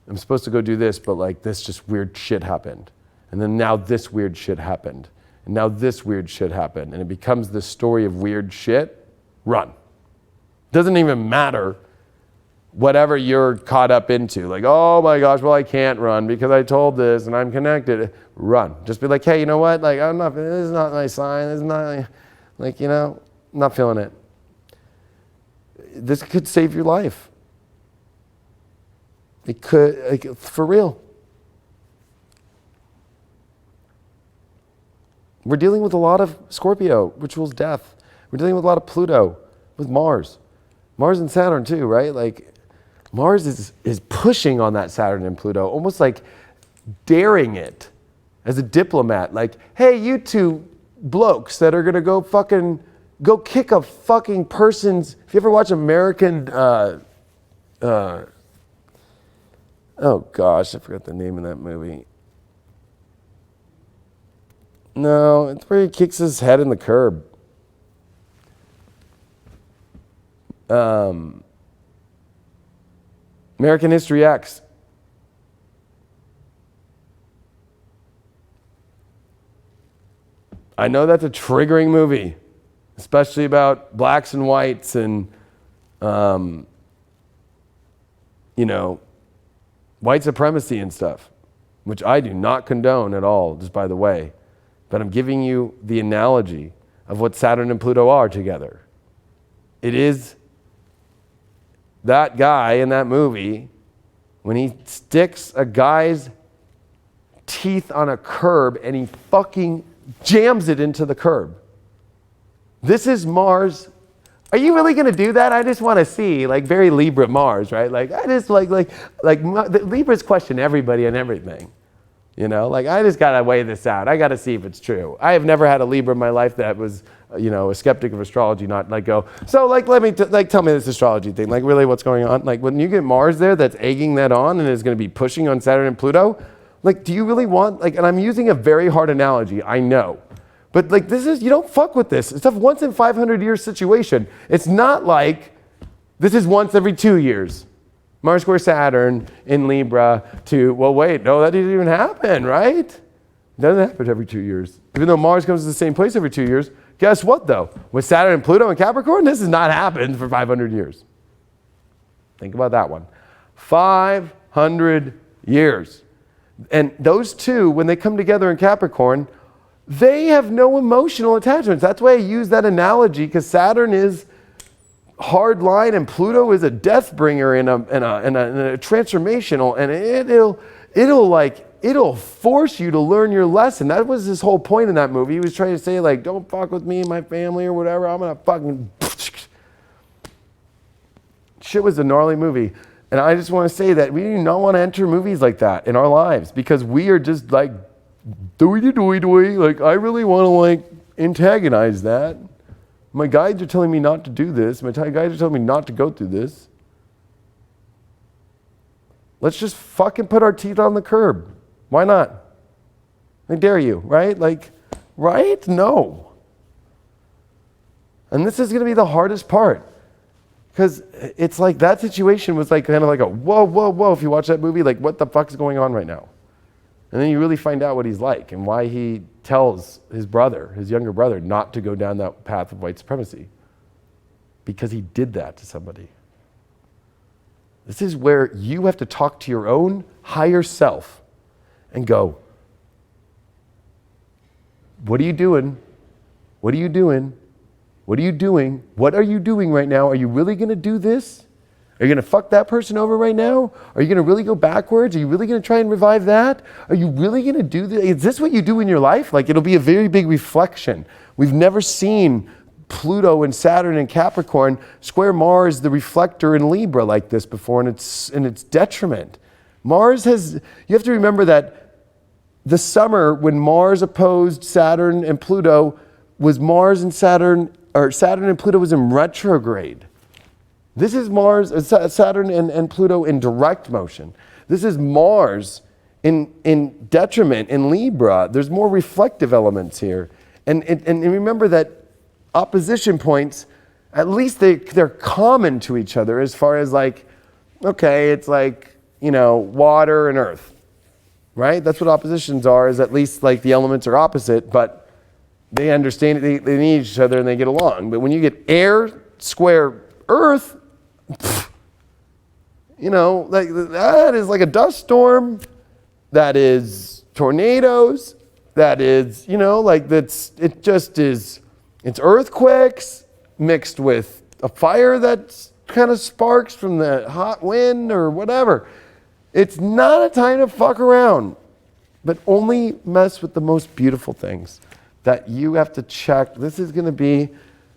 I'm supposed to go do this, but like this just weird shit happened. And then now this weird shit happened. And now this weird shit happened. And it becomes this story of weird shit. Run. Doesn't even matter whatever you're caught up into. Like, oh my gosh, well, I can't run because I told this and I'm connected. Run. Just be like, hey, you know what? Like, this is not my sign. This is not, like, you know, I'm not feeling it. This could save your life. It could, like, for real. We're dealing with a lot of Scorpio, which rules death. We're dealing with a lot of Pluto, with Mars. Mars and Saturn too, right? Like, Mars is pushing on that Saturn and Pluto, almost like daring it as a diplomat. Like, hey, you two blokes that are gonna go kick a fucking person's, if you ever watch American, oh gosh, I forgot the name of that movie. No, it's where he kicks his head in the curb. American History X. I know that's a triggering movie, especially about blacks and whites and, you know, white supremacy and stuff, which I do not condone at all, just by the way. But I'm giving you the analogy of what Saturn and Pluto are together. It is that guy in that movie, when he sticks a guy's teeth on a curb and he fucking jams it into the curb. This is Mars. Are you really going to do that? I just want to see, like, very Libra Mars, right? Like, I just like the Libras question everybody and everything. You know, like, I just got to weigh this out. I got to see if it's true. I have never had a Libra in my life that was, you know, a skeptic of astrology, not like go, so like, let me, tell me this astrology thing. Like, really, what's going on? Like, when you get Mars there that's egging that on and is going to be pushing on Saturn and Pluto, like, do you really want, like, and I'm using a very hard analogy, I know. But, like, this is, you don't fuck with this. It's a once in 500 year situation. It's not like this is once every 2 years. Mars square Saturn in Libra to, well, wait, no, that didn't even happen, right? It doesn't happen every 2 years. Even though Mars comes to the same place every 2 years, guess what, though? With Saturn and Pluto and Capricorn, this has not happened for 500 years. Think about that one. 500 years. And those two, when they come together in Capricorn, they have no emotional attachments. That's why I use that analogy, because Saturn is hard line and Pluto is a death bringer and a transformational, and it'll force you to learn your lesson. That was his whole point in that movie. He was trying to say, like, don't fuck with me and my family or whatever. I'm gonna fucking shit. Was a gnarly movie. And I just want to say that we do not want to enter movies like that in our lives, because we are just like doy. Like, I really want to, like, antagonize that. My guides are telling me not to do this. My guides are telling me not to go through this. Let's just fucking put our teeth on the curb. Why not? I dare you, right? Like, right? No. And this is going to be the hardest part. Because it's like that situation was like kind of like a whoa. If you watch that movie, like, what the fuck is going on right now? And then you really find out what he's like and why he tells his brother, his younger brother, not to go down that path of white supremacy. Because he did that to somebody. This is where you have to talk to your own higher self and go, what are you doing? What are you doing? What are you doing? What are you doing right now? Are you really going to do this? Are you going to fuck that person over right now? Are you going to really go backwards? Are you really going to try and revive that? Are you really going to do this? Is this what you do in your life? Like, it'll be a very big reflection. We've never seen Pluto and Saturn and Capricorn square Mars, the reflector in Libra, like this before, and it's detriment. Mars has, you have to remember that the summer when Mars opposed Saturn and Pluto was Mars and Saturn, or Saturn and Pluto was in retrograde. This is Mars, Saturn and Pluto in direct motion. This is Mars in detriment in Libra. There's more reflective elements here. And remember that opposition points, at least they're common to each other as far as, like, okay, it's like, you know, water and earth, right? That's what oppositions are, is at least, like, the elements are opposite, but they understand it, they need each other and they get along. But when you get air square earth, You know, like that is like a dust storm. That is tornadoes. That is, you know, like it's earthquakes mixed with a fire that kind of sparks from the hot wind or whatever. It's not a time to fuck around, but only mess with the most beautiful things that you have to check. This is going to be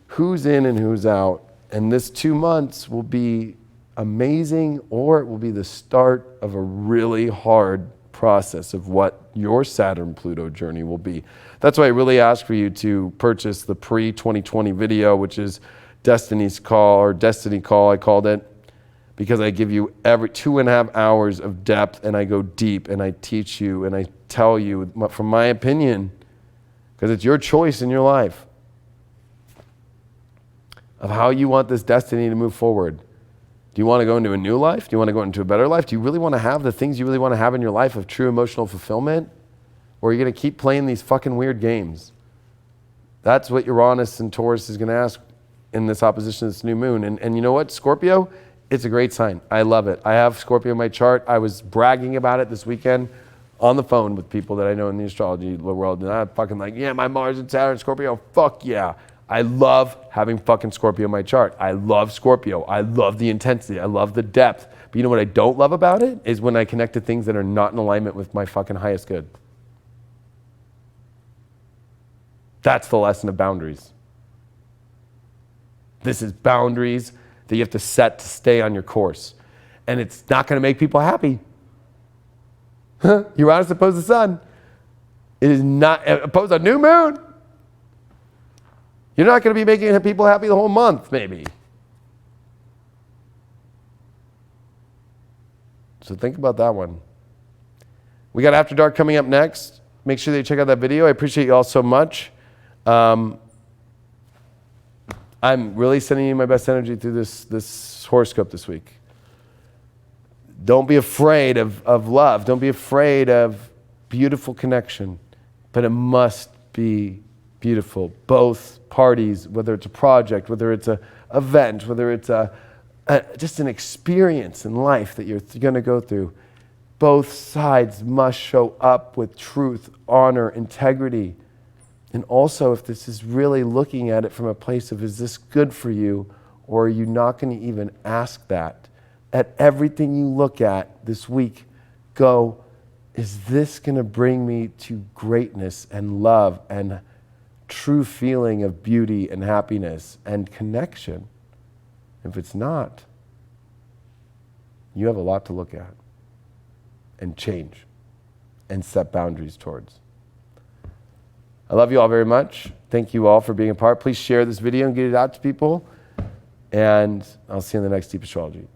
who's in and who's out. And this 2 months will be amazing, or it will be the start of a really hard process of what your Saturn-Pluto journey will be. That's why I really ask for you to purchase the pre-2020 video, which is Destiny's Call, or Destiny Call, I called it, because I give you every 2.5 hours of depth, and I go deep, and I teach you, and I tell you from my opinion, because it's your choice in your life, of how you want this destiny to move forward. Do you want to go into a new life? Do you want to go into a better life? Do you really want to have the things you really want to have in your life of true emotional fulfillment? Or are you going to keep playing these fucking weird games? That's what Uranus and Taurus is going to ask in this opposition to this new moon. And you know what, Scorpio? It's a great sign. I love it. I have Scorpio in my chart. I was bragging about it this weekend on the phone with people that I know in the astrology world. And I'm fucking like, yeah, my Mars and Saturn, Scorpio, fuck yeah. I love having fucking Scorpio in my chart. I love Scorpio. I love the intensity. I love the depth. But you know what I don't love about it? Is when I connect to things that are not in alignment with my fucking highest good. That's the lesson of boundaries. This is boundaries that you have to set to stay on your course. And it's not going to make people happy. Uranus opposed the sun. It is not opposed a new moon. You're not going to be making people happy the whole month, maybe. So think about that one. We got After Dark coming up next. Make sure that you check out that video. I appreciate you all so much. I'm really sending you my best energy through this horoscope this week. Don't be afraid of love. Don't be afraid of beautiful connection. But it must be beautiful. Both parties, whether it's a project, whether it's an event, whether it's just an experience in life that you're going to go through, both sides must show up with truth, honor, integrity. And also, if this is really looking at it from a place of, is this good for you, or are you not going to even ask that? At everything you look at this week, go, is this going to bring me to greatness and love and true feeling of beauty and happiness and connection? If it's not, you have a lot to look at and change and set boundaries towards. I love you all very much. Thank you all for being a part. Please share this video and get it out to people. And I'll see you in the next Deep Astrology.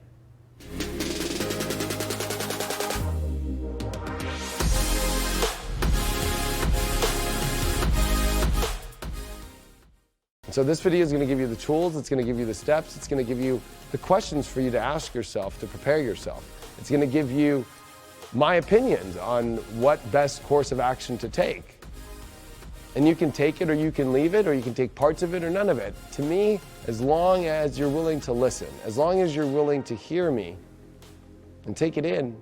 So this video is going to give you the tools, it's going to give you the steps, it's going to give you the questions for you to ask yourself, to prepare yourself. It's going to give you my opinions on what best course of action to take. And you can take it or you can leave it, or you can take parts of it or none of it. To me, as long as you're willing to listen, as long as you're willing to hear me and take it in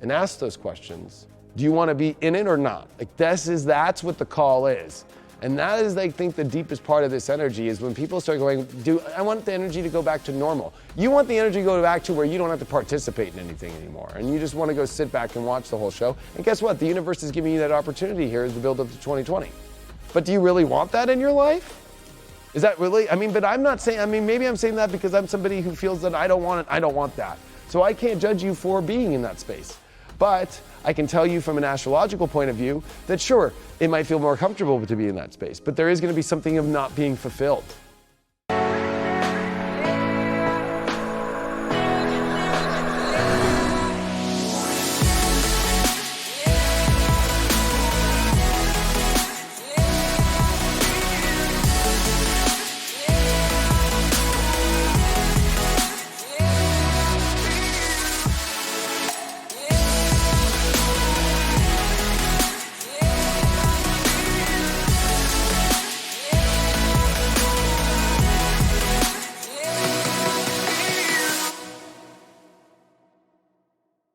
and ask those questions, do you want to be in it or not? Like that's what the call is. And that is, I think, the deepest part of this energy is when people start going, I want the energy to go back to normal. You want the energy to go back to where you don't have to participate in anything anymore. And you just want to go sit back and watch the whole show. And guess what? The universe is giving you that opportunity here as the build up to 2020. But do you really want that in your life? Is that really, but I'm not saying, maybe I'm saying that because I'm somebody who feels that I don't want it, I don't want that. So I can't judge you for being in that space. But I can tell you from an astrological point of view that sure, it might feel more comfortable to be in that space, but there is going to be something of not being fulfilled.